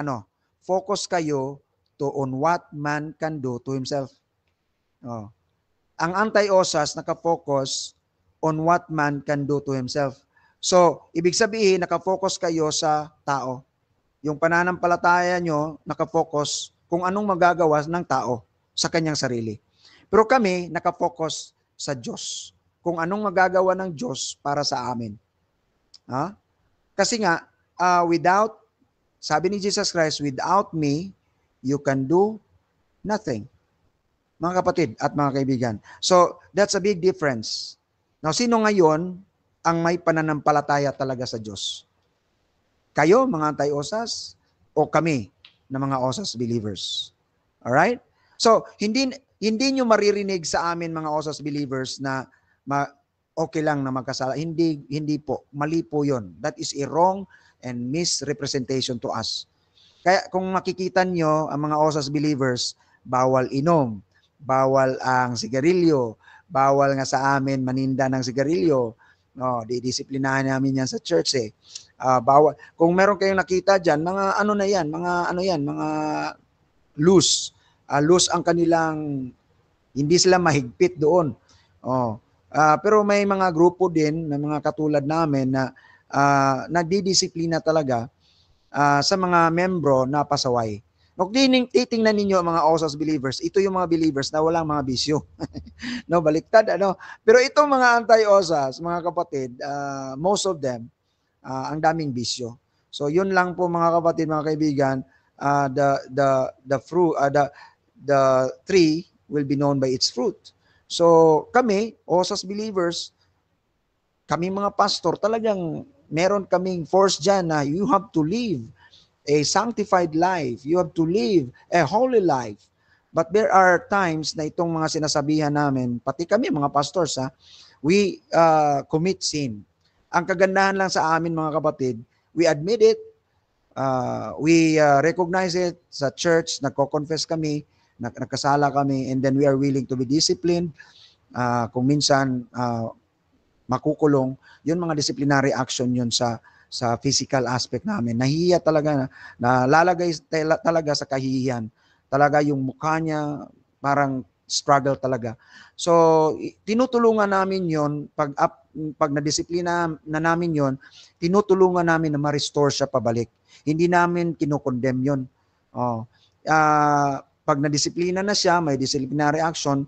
focus kayo on what man can do to himself. Ang anti-osas, nakafocus on what man can do to himself. So, ibig sabihin, nakafocus kayo sa tao. Yung pananampalataya nyo, nakafocus kung anong magagawa ng tao sa kanyang sarili. Pero kami, nakafocus sa Diyos. Kung anong magagawa ng Diyos para sa amin. Kasi nga, sabi ni Jesus Christ, without me, you can do nothing. Mga kapatid at mga kaibigan. So, that's a big difference. Now, sino ngayon ang may pananampalataya talaga sa Diyos? Kayo, mga anti-osas, o kami na mga osas believers? Alright? So, hindi nyo maririnig sa amin mga osas believers na okay lang na magkasala. Hindi po. Mali po yun. That is a wrong and misrepresentation to us. Kaya kung makikita nyo ang mga osas believers, bawal inom, bawal ang sigarilyo, bawal nga sa amin maninda ng sigarilyo. Didisiplinahan namin yan sa church eh. Bawal. Kung meron kayong nakita dyan, mga mga loose. Loose ang kanilang, hindi sila mahigpit doon. Pero may mga grupo din na mga katulad namin na nagdidisiplina talaga sa mga membro na pasaway. Kung titingnan ninyo ang mga osas believers, ito yung mga believers na walang mga bisyo. Baliktad, Pero itong mga anti-osas, mga kapatid, most of them, ang daming bisyo. So yun lang po mga kapatid, mga kaibigan, the fruit, the tree will be known by its fruit. So kami, osas believers, kami mga pastor, talagang meron kaming force dyan na you have to live a sanctified life. You have to live a holy life. But there are times na itong mga sinasabihan namin, pati kami mga pastors, we commit sin. Ang kagandahan lang sa amin mga kapatid, we admit it, we recognize it sa church, nagko-confess kami, nagkasala kami, and then we are willing to be disciplined. Kung minsan makukulong, yun mga disciplinary action yun sa physical aspect namin. Nahihiya talaga, nalalagay talaga sa kahihiyan. Talaga yung mukha niya, parang struggle talaga. So, tinutulungan namin yon pag nadisiplina na namin yon, tinutulungan namin na ma-restore siya pabalik. Hindi namin kinokondemn yon. Pag nadisiplina na siya, may disciplinary action,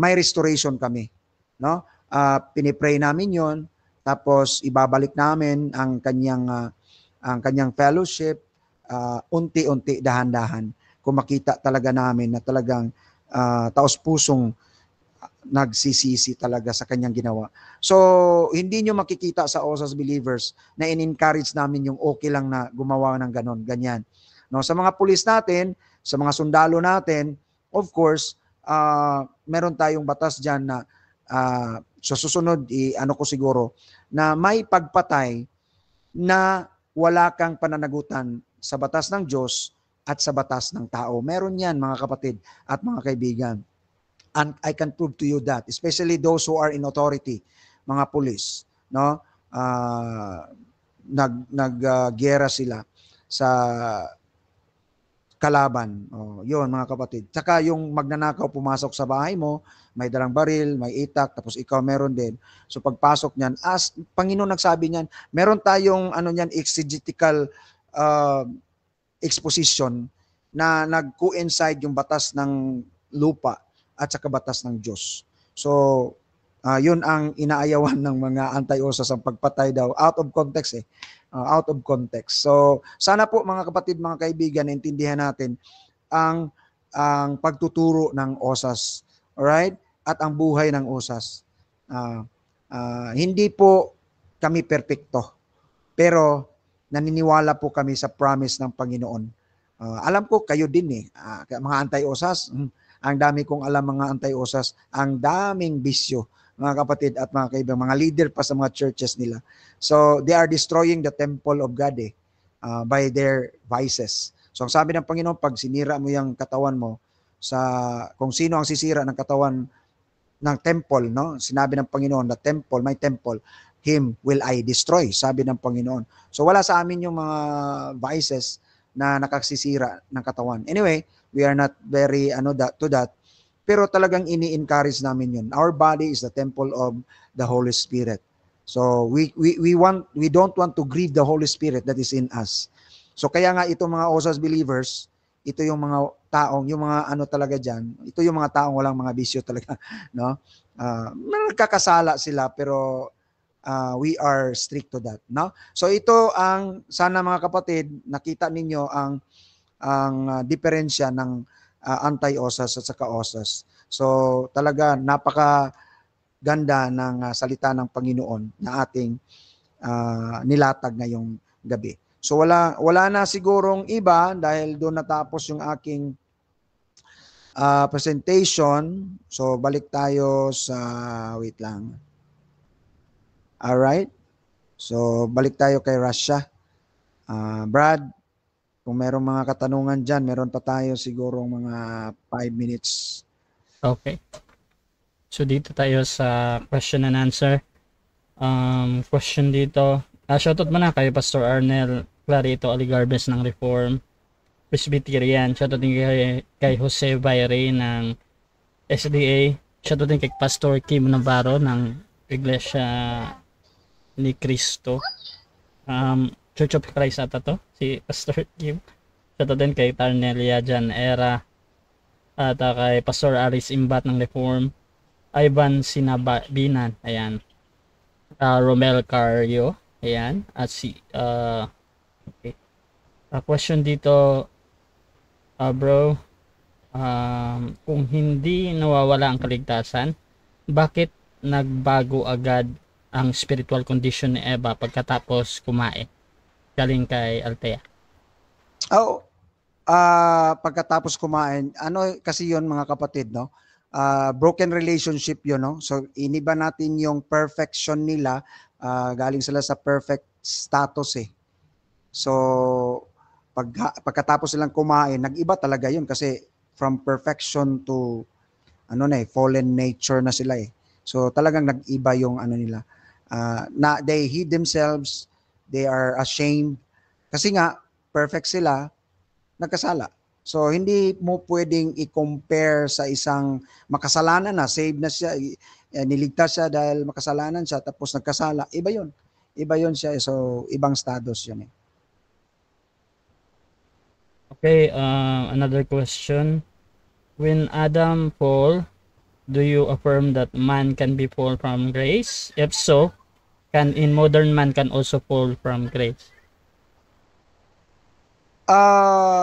may restoration kami. Pinipray namin yon, tapos ibabalik namin ang kanyang fellowship, unti-unti, dahan-dahan. Kung makita talaga namin na talagang taos-pusong nagsisisi talaga sa kanyang ginawa. So, hindi nyo makikita sa osas believers na in-encourage namin yung okay lang na gumawa ng ganon, ganyan. Sa mga pulis natin, sa mga sundalo natin, of course, meron tayong batas diyan na sa susunod ano ko siguro na may pagpatay na wala kang pananagutan sa batas ng Diyos at sa batas ng tao. Meron yan, mga kapatid at mga kaibigan. And I can prove to you that, especially those who are in authority, mga pulis, no? Nag-gera sila sa kalaban. Yun, mga kapatid. Tsaka yung magnanakaw pumasok sa bahay mo, may dalang baril, may itak, tapos ikaw meron din. So pagpasok niyan, as Panginoon nagsabi niyan, meron tayong exegetical exposition na nag-coincide yung batas ng lupa at saka batas ng Diyos. So, yun ang inaayawan ng mga anti-osas ang pagpatay daw. Out of context out of context. So, sana po mga kapatid, mga kaibigan, naintindihan natin ang pagtuturo ng osas. Alright? At ang buhay ng osas. Hindi po kami perpekto. Pero, naniniwala po kami sa promise ng Panginoon. Alam ko, kayo din mga anti-osas. Ang dami kong alam mga anti-osas. Ang daming bisyo, mga kapatid at mga kaibigan, mga leader pa sa mga churches nila. So, they are destroying the temple of God by their vices. So, ang sabi ng Panginoon, pag sinira mo yung katawan mo, kung sino ang sisira ng katawan ng temple, no? Sinabi ng Panginoon, the temple, my temple, him will I destroy, sabi ng Panginoon. So, wala sa amin yung mga vices na nakasisira ng katawan. Anyway, we are not very to that. Pero talagang ini-encourage namin yun. Our body is the temple of the Holy Spirit. So we don't want to grieve the Holy Spirit that is in us. So kaya nga itong mga Osas believers, ito yung mga taong, yung mga talaga diyan, ito yung mga taong walang mga bisyo talaga, no? Nagkakasala sila pero we are strict to that, no? So ito ang sana mga kapatid, nakita ninyo ang diferensya ng anti-osas at saka osas. So talaga napaka ganda ng salita ng Panginoon na ating nilatag ngayong gabi. So wala na sigurong iba dahil doon natapos yung aking presentation. So balik tayo sa wait lang. All right. So balik tayo kay Russia. Brad, kung merong mga katanungan dyan, meron pa tayo sigurong mga 5 minutes. Okay. So dito tayo sa question and answer. Question dito. Shoutout mo na kay Pastor Arnel Clarito Aligarbes ng Reform Presbyterian. Shoutout din kay Jose Bayre ng SDA. Shoutout din kay Pastor Kim Navarro ng Iglesia ni Cristo. Church of Christ ata to, si Pastor Kim. Shoutout din kay Tarnelia Jan Era at kay Pastor Aris Imbat ng Reform, Ivan Sinabinan, ayan, Romel Cario, ayan, at si okay. Question dito, bro, kung hindi nawawala ang kaligtasan, bakit nagbago agad ang spiritual condition ni Eva pagkatapos kumain? Galing kay Altea. Pagkatapos kumain, kasi yon mga kapatid, no? Broken relationship yun, no? So iniba natin yung perfection nila, galing sila sa perfect status So pagkatapos silang kumain, nag-iba talaga yun kasi from perfection to fallen nature na sila So talagang nag-iba yung nila. They hid themselves, they are ashamed kasi nga perfect sila, nagkasala. So hindi mo pwedeng i-compare sa isang makasalanan na, save na siya, niligtas siya dahil makasalanan siya tapos nagkasala. Iba 'yon. Iba 'yon siya. So ibang status 'yon Okay, another question. When Adam fall, do you affirm that man can be fall from grace? If so, in modern man can also fall from grace?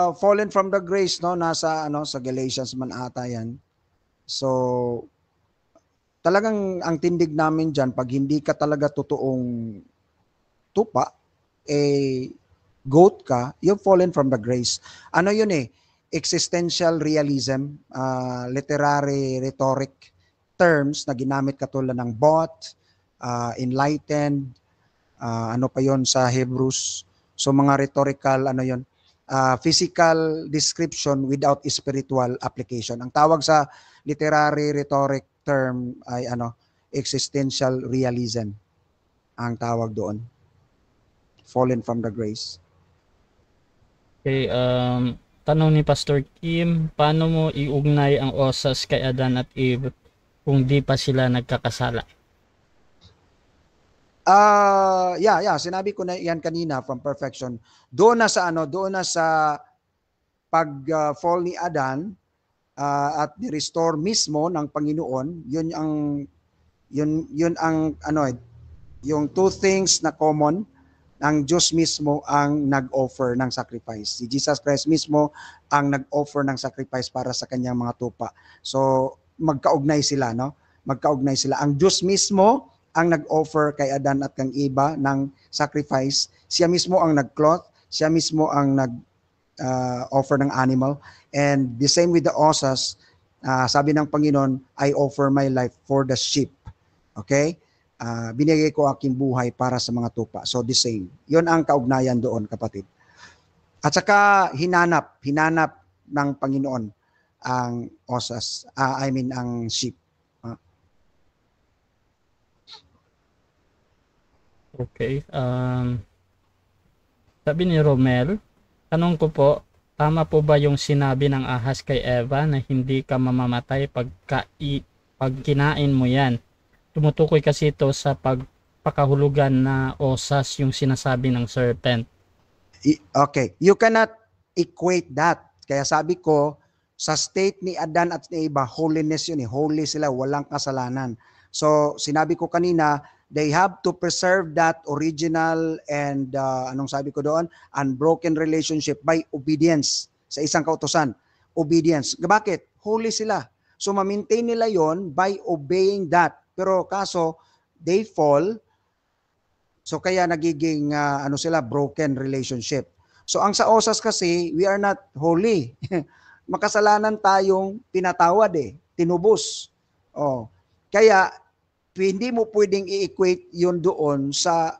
Fallen from the grace, no, nasa sa Galatians man ata yan. So talagang ang tindig namin diyan, pag hindi ka talaga totoong tupa, goat ka, you've fallen from the grace. Yun existential realism, literary rhetoric terms na ginamit katulad ng bought, enlightened, ano pa yon sa Hebrews. So mga rhetorical, ano yon, physical description without spiritual application. Ang tawag sa literary rhetoric term ay existential realism. Ang tawag doon. Fallen from the grace. Okay, tanong ni Pastor Kim, paano mo iugnay ang osas kay Adan at Eve kung di pa sila nagkakasala? Sinabi ko na yan kanina from perfection. Doon na sa pag fall ni Adan at ni-restore mismo ng Panginoon, yun ang yung two things na common. Ang Diyos mismo ang nag-offer ng sacrifice. Si Jesus Christ mismo ang nag-offer ng sacrifice para sa kanyang mga tupa. So, magkaugnay sila, no? Magkaugnay sila. Ang Diyos mismo ang nag-offer kay Adan at kang Eva ng sacrifice. Siya mismo ang nag-cloth. Siya mismo ang nag-offer ng animal. And the same with the osas, sabi ng Panginoon, I offer my life for the sheep. Okay? Binigay ko aking buhay para sa mga tupa. So the same. Yun ang kaugnayan doon, kapatid. At saka hinanap ng Panginoon ang osas, ang sheep. Okay. Sabi ni Romel, tanong ko po, tama po ba yung sinabi ng ahas kay Eva na hindi ka mamamatay pag kinain mo yan? Tumutukoy kasi ito sa pagpakahulugan na osas yung sinasabi ng serpent. Okay. You cannot equate that. Kaya sabi ko, sa state ni Adan at ni Eva, holiness yun eh. Holy sila, walang kasalanan. So, sinabi ko kanina, they have to preserve that original and, anong sabi ko doon? Unbroken relationship by obedience sa isang kautusan. Obedience. Bakit? Holy sila. So, ma-maintain nila yon by obeying that. Pero kaso, they fall. So, kaya nagiging, broken relationship. So, ang sa osas kasi, we are not holy. Makasalanan tayong tinatawad tinubos. Kaya, hindi mo pwedeng i-equate yun doon sa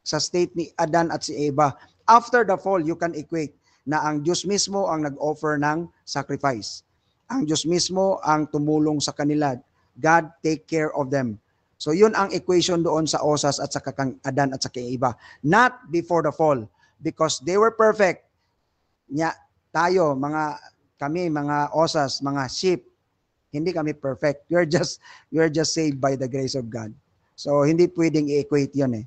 state ni Adan at si Eva. After the fall, you can equate na ang Diyos mismo ang nag-offer ng sacrifice. Ang Diyos mismo ang tumulong sa kanila. God take care of them. So yun ang equation doon sa osas at sa kang Adan at sa kay Eva. Not before the fall. Because they were perfect. Tayo, kami, mga osas, mga sheep, hindi kami perfect. We're just saved by the grace of God. So, hindi pwedeng i-equate yun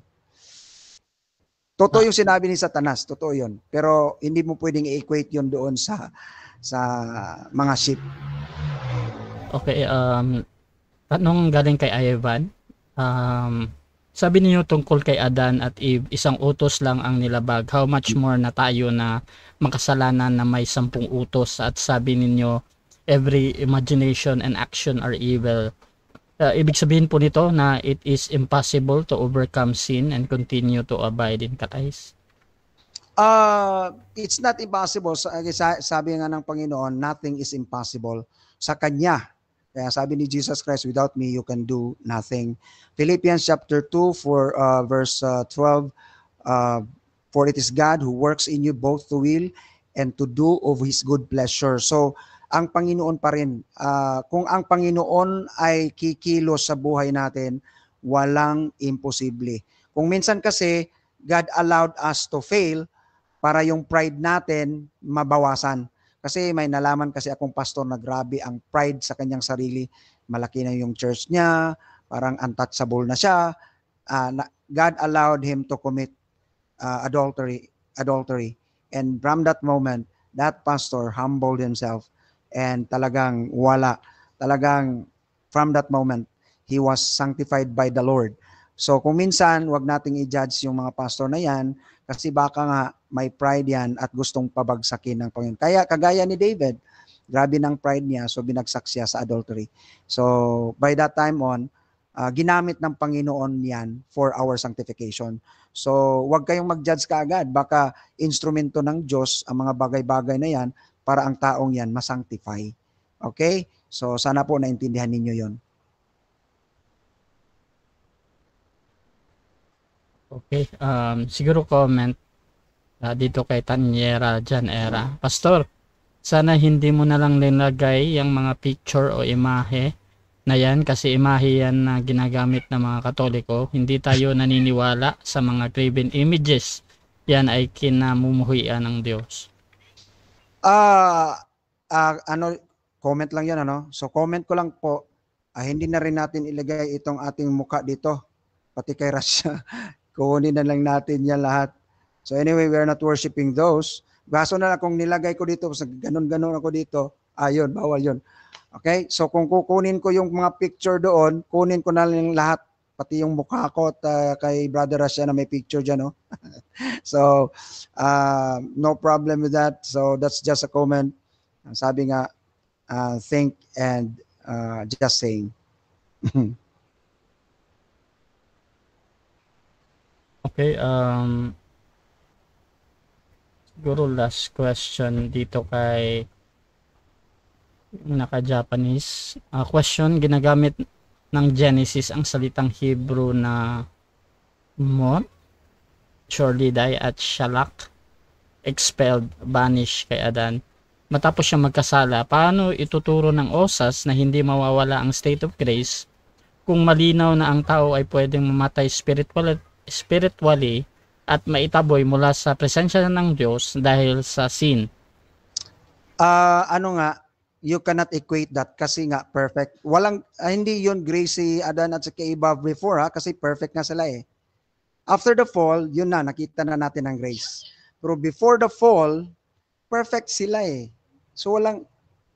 Totoo yung sinabi ni Satanas, totoo yun. Pero, hindi mo pwedeng i-equate yun doon sa mga sheep. Okay, tanong galing kay Ivan. Sabi niyo tungkol kay Adan at Eve, isang utos lang ang nilabag. How much more na tayo na makasalanan na may 10 utos at sabi ninyo, every imagination and action are evil. Ibig sabihin po nito na it is impossible to overcome sin and continue to abide in Christ? It's not impossible. Sabi nga ng Panginoon, nothing is impossible sa Kanya. Kaya sabi ni Jesus Christ, without me, you can do nothing. Philippians chapter 2, for verse 12, for it is God who works in you both to will and to do of His good pleasure. So, ang Panginoon pa rin. Kung ang Panginoon ay kikilos sa buhay natin, walang imposible. Kung minsan kasi, God allowed us to fail para yung pride natin mabawasan. Kasi may nalaman kasi akong pastor na grabe ang pride sa kanyang sarili. Malaki na yung church niya, parang untouchable na siya. God allowed him to commit adultery. And from that moment, that pastor humbled himself and talagang wala. Talagang from that moment, he was sanctified by the Lord. So kung minsan, wag nating i-judge yung mga pastor na yan kasi baka nga may pride yan at gustong pabagsakin ng Panginoon. Kaya kagaya ni David, grabe ng pride niya, so binagsak siya sa adultery. So by that time on, ginamit ng Panginoon yan for our sanctification. So wag kayong mag-judge kaagad, baka instrumento ng Diyos ang mga bagay-bagay na yan para ang taong yan masanctify. Okay? So sana po naintindihan ninyo yon. Okay, siguro comment dito kay Tanyera Janera. Pastor, sana hindi mo na lang linagay yung mga picture o imahe na yan kasi imahe yan na ginagamit ng mga Katoliko. Hindi tayo naniniwala sa mga graven images. Yan ay kinamumuhian ng Diyos. Ano, comment lang yan, ano? So comment ko lang po, hindi na rin natin ilagay itong ating muka dito, pati kay Rasha. Kukunin na lang natin yan lahat. So anyway, we are not worshiping those. Kaso na lang kung nilagay ko dito, ganun-ganun ako dito, ayun, bawal yun. Okay? So kung kukunin ko yung mga picture doon, kunin ko na lang lahat, pati yung mukha ko at kay Brother Rasha na may picture dyan, no? So, no problem with that. So that's just a comment. Sabi nga, think and just saying. Okay, siguro last question dito kay naka-Japanese. Question, ginagamit ng Genesis ang salitang Hebrew na mot, surely die at shalak, expelled, banished kay Adan. Matapos siya magkasala, paano ituturo ng osas na hindi mawawala ang state of grace kung malinaw na ang tao ay pwedeng mamatay spiritually at maitaboy mula sa presensya ng Diyos dahil sa sin? Ano nga, you cannot equate that kasi nga perfect. Walang, hindi yun grace si Adan at si Eva before, kasi perfect na sila eh. After the fall, yun na, nakita na natin ang grace. Pero before the fall, perfect sila eh. So walang,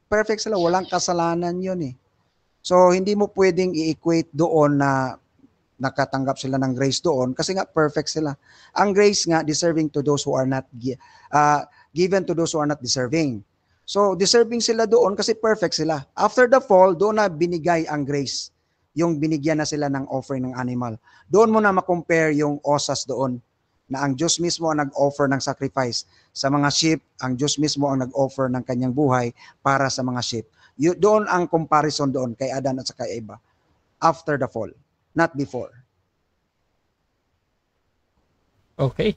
perfect sila, walang kasalanan yun eh. So hindi mo pwedeng i-equate doon na nakatanggap sila ng grace doon kasi nga perfect sila. Ang grace nga deserving to those who are not given to those who are not deserving. So deserving sila doon kasi perfect sila. After the fall, doon na binigay ang grace. Yung binigyan na sila ng offering ng animal. Doon mo na ma-compare yung osas doon na ang Diyos mismo ang nag-offer ng sacrifice sa mga sheep, ang Diyos mismo ang nag-offer ng kanyang buhay para sa mga sheep. Doon ang comparison doon kay Adan at sa kay Eva after the fall, not before. Okay.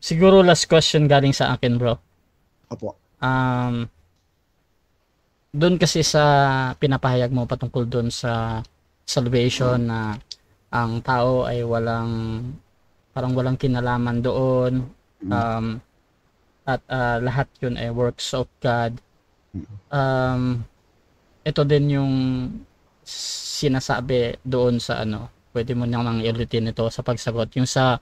Siguro last question galing sa akin, bro. Opo. Doon kasi sa pinapahayag mo patungkol doon sa salvation na ang tao ay parang walang kinalaman doon, at lahat yun ay works of God. Ito din yung sinasabi doon sa pwede mo namang i-ulitin ito sa pagsagot. Yung sa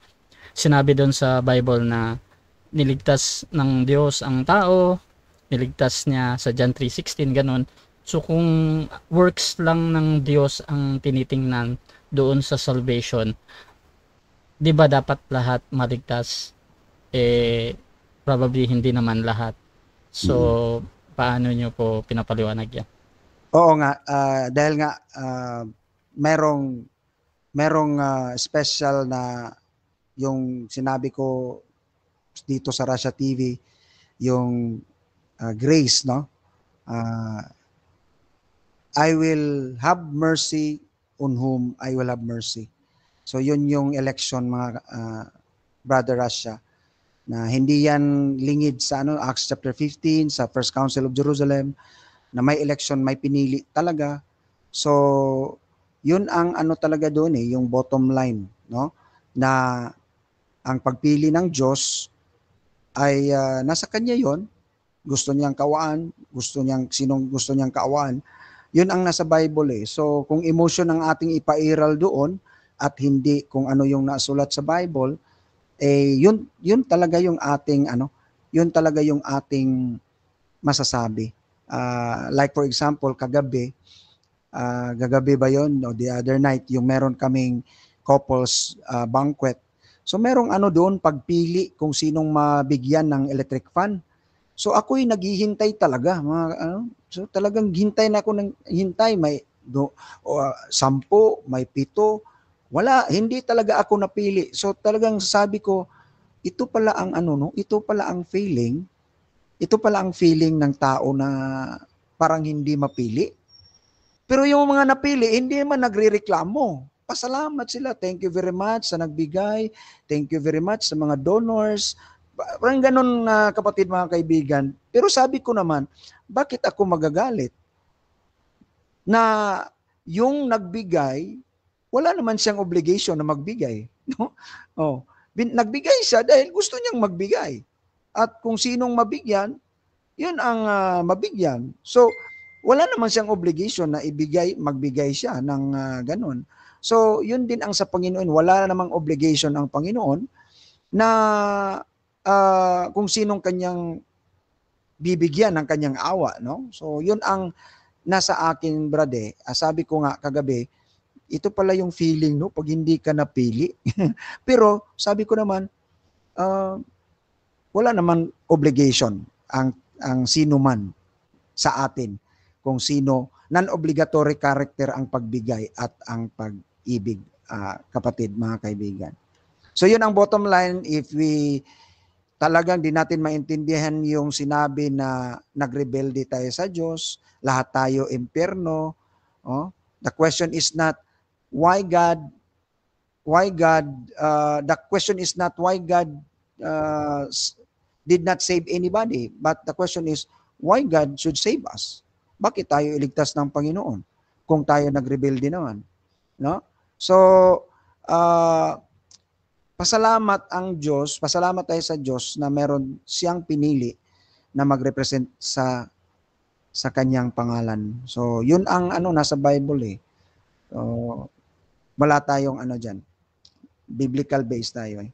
sinabi doon sa Bible na niligtas ng Diyos ang tao, niligtas niya sa John 3:16, ganun. So kung works lang ng Diyos ang tinitingnan doon sa salvation, di ba dapat lahat maligtas? Probably hindi naman lahat. So paano nyo po pinapaliwanag yan? Oo nga, dahil nga merong special na yung sinabi ko dito sa Russia TV, yung grace, no? I will have mercy on whom I will have mercy. So yun yung election, mga Brother Russia, na hindi yan lingid sa Acts chapter 15, sa First Council of Jerusalem, na may election, may pinili talaga. So yun ang talaga doon yung bottom line, no? Na ang pagpili ng Diyos ay nasa kanya yon. Gusto niyang kawaan, sinong gusto niyang kaawaan, yun ang nasa Bible eh. So kung emotion ang ating ipairal doon at hindi kung ano yung nasulat sa Bible, yun talaga yung ating yun talaga yung ating masasabi. Like for example, kagabi ba yon o the other night, yung meron kaming couples banquet. So merong doon pagpili kung sinong mabigyan ng electric fan. So ako'y naghihintay talaga, so talagang hintay na ako ng hintay, may 10, may 7. Wala, hindi talaga ako napili. So talagang sabi ko, ito pala ang ito pala ang feeling ito pala ang feeling ng tao na parang hindi mapili. Pero yung mga napili, hindi naman nagrereklamo. Pasalamat sila. Thank you very much sa nagbigay. Thank you very much sa mga donors. Parang ganun, kapatid, mga kaibigan. Pero sabi ko naman, bakit ako magagalit? Na yung nagbigay, wala naman siyang obligation na magbigay. No? Oh, nagbigay siya dahil gusto niyang magbigay. At kung sinong mabigyan, yun ang mabigyan. So, wala naman siyang obligation na magbigay siya ng ganun. So, yun din ang sa Panginoon. Wala namang obligation ang Panginoon na kung sinong kanyang bibigyan ng kanyang awa. No? So, yun ang nasa akin, brade. Sabi ko nga kagabi, ito pala yung feeling, no, pag hindi ka napili. Pero, sabi ko naman, wala naman obligation ang sino man sa atin kung sino, non-obligatory character ang pagbigay at ang pag-ibig, kapatid, mga kaibigan. So yun ang bottom line. If we talagang di natin maintindihan yung sinabi na nagrebelde tayo sa Diyos, lahat tayo impyerno, the question is not why God, the question is not why God did not save anybody, but the question is why God should save us. Bakit tayo iligtas ng Panginoon kung tayo nagrebelde naman? No? So, pasalamat tayo sa Diyos na meron siyang pinili na magrepresent sa kanyang pangalan. So, yun ang nasa Bible eh. So, wala tayong diyan. Biblical based tayo eh.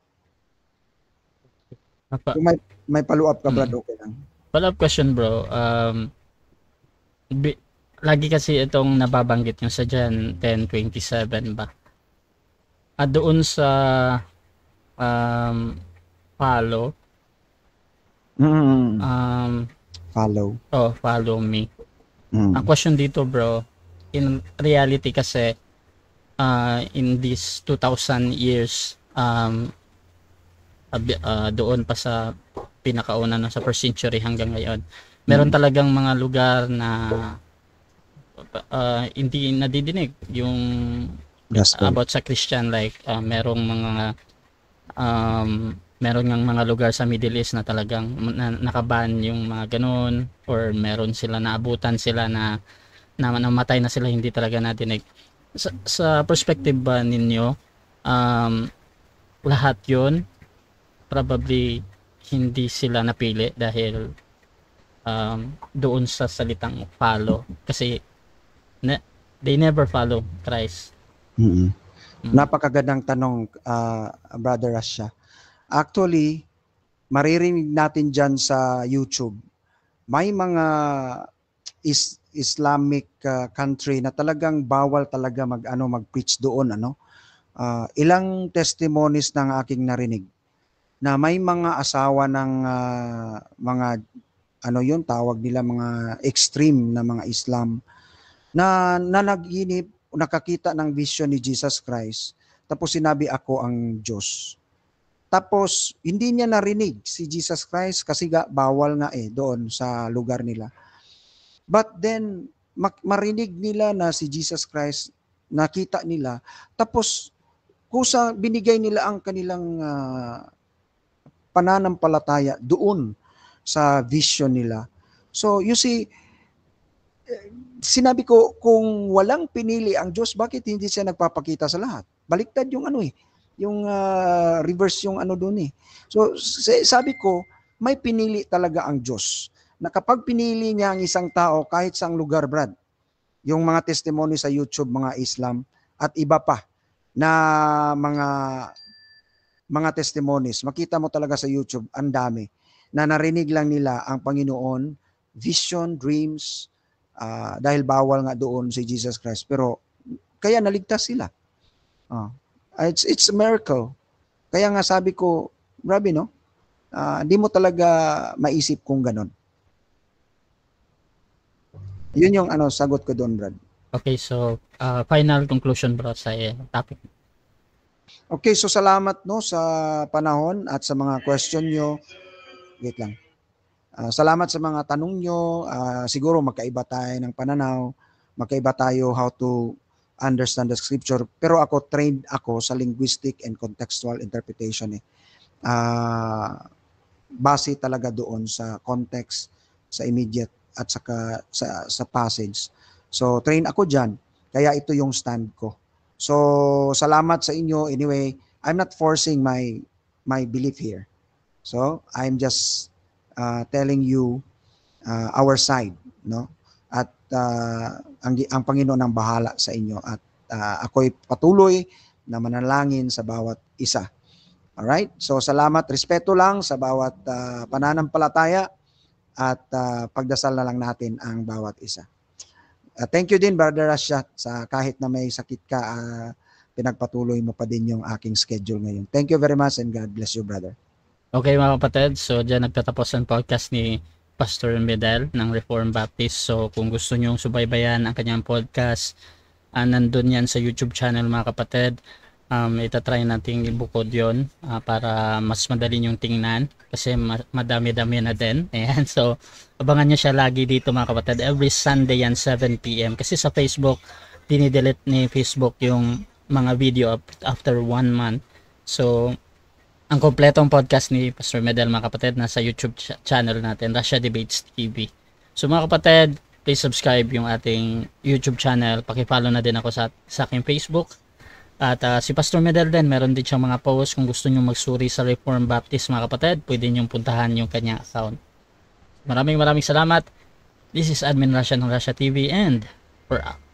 Kung may follow-up ka, Brad, okay lang. Follow-up question, bro. Lagi kasi itong nababanggit nyo sa John 10:27 ba? At doon sa follow. Follow me. Ang question dito, bro, in reality kasi in these 2,000 years doon pa sa pinakauna na sa first century hanggang ngayon, meron talagang mga lugar na hindi nadidinig yung about sa Christian, like merong mga lugar sa Middle East na talagang nakaban yung mga ganun, or meron sila naabutan sila na namatay na sila, hindi talaga nadinig. Sa perspective ba ninyo, lahat yun probably hindi sila napili dahil doon sa salitang follow, kasi they never follow Christ. Napakagandang tanong, Brother Rasha. Actually, maririnig natin dyan sa YouTube, may mga Islamic country na talagang bawal talaga mag-preach doon. Ilang testimonies ng aking narinig na may mga asawa ng mga tawag nila mga extreme na mga Islam na nanaginip, nakakita ng vision ni Jesus Christ, tapos sinabi, ako ang Diyos. Tapos hindi niya narinig si Jesus Christ kasi bawal nga doon sa lugar nila. But then marinig nila na si Jesus Christ, nakita nila, tapos kusa binigay nila ang kanilang pananampalataya doon sa vision nila. So you see, sinabi ko, kung walang pinili ang Diyos, bakit hindi siya nagpapakita sa lahat? Baliktad yung yung reverse yung doon eh. So sabi ko, may pinili talaga ang Diyos. Na kapag pinili niya ang isang tao kahit saang lugar, Brad, yung mga testimony sa YouTube, mga Islam at iba pa na mga testimonies, makita mo talaga sa YouTube, ang dami na narinig lang nila ang Panginoon, vision, dreams, dahil bawal nga doon si Jesus Christ, pero kaya naligtas sila. It's a miracle. Kaya nga sabi ko, grabe no, di mo talaga maisip kung ganon. Yun yung sagot ko doon, Brad. Okay, so final conclusion, bro, sa topic. Okay, so salamat no sa panahon at sa mga question nyo. Wait lang. Salamat sa mga tanong nyo. Siguro magkaiba tayo ng pananaw, magkaiba tayo how to understand the scripture. Pero ako, trained ako sa linguistic and contextual interpretation. Base talaga doon sa context, sa immediate at saka sa passage. So train ako dyan, kaya ito yung stand ko. So salamat sa inyo. Anyway, I'm not forcing my belief here. So I'm just telling you our side, no? At ang Panginoon ang bahala sa inyo at ako'y patuloy na manalangin sa bawat isa. Alright? So salamat, respeto lang sa bawat pananampalataya at pagdasal na lang natin ang bawat isa. Thank you din, Brother Rasha, sa kahit na may sakit ka, pinagpatuloy mo pa din yung aking schedule ngayon. Thank you very much and God bless you, brother. Okay mga kapatid, so dyan nagtatapos ang podcast ni Pastor Medel ng Reformed Baptist. So kung gusto nyong subaybayan ang kanyang podcast, nandun yan sa YouTube channel mga kapatid. Itatry natin ibukod yun para mas madali yung tingnan kasi madami-dami na din. Ayan, so abangan nyo siya lagi dito mga kapatid, every Sunday yan 7 PM kasi sa Facebook dinidelete ni Facebook yung mga video after 1 month. So ang kompletong podcast ni Pastor Medel mga kapatid nasa YouTube channel natin, Rasha Debates TV. So mga kapatid, please subscribe yung ating YouTube channel, paki-follow na din ako sa aking Facebook. At si Pastor Medel din, meron din siyang mga posts. Kung gusto nyo magsuri sa Reformed Baptist mga kapatid, pwede nyo puntahan yung kanyang account. Maraming salamat. This is Admin Rasha ng Rasha TV and we're out.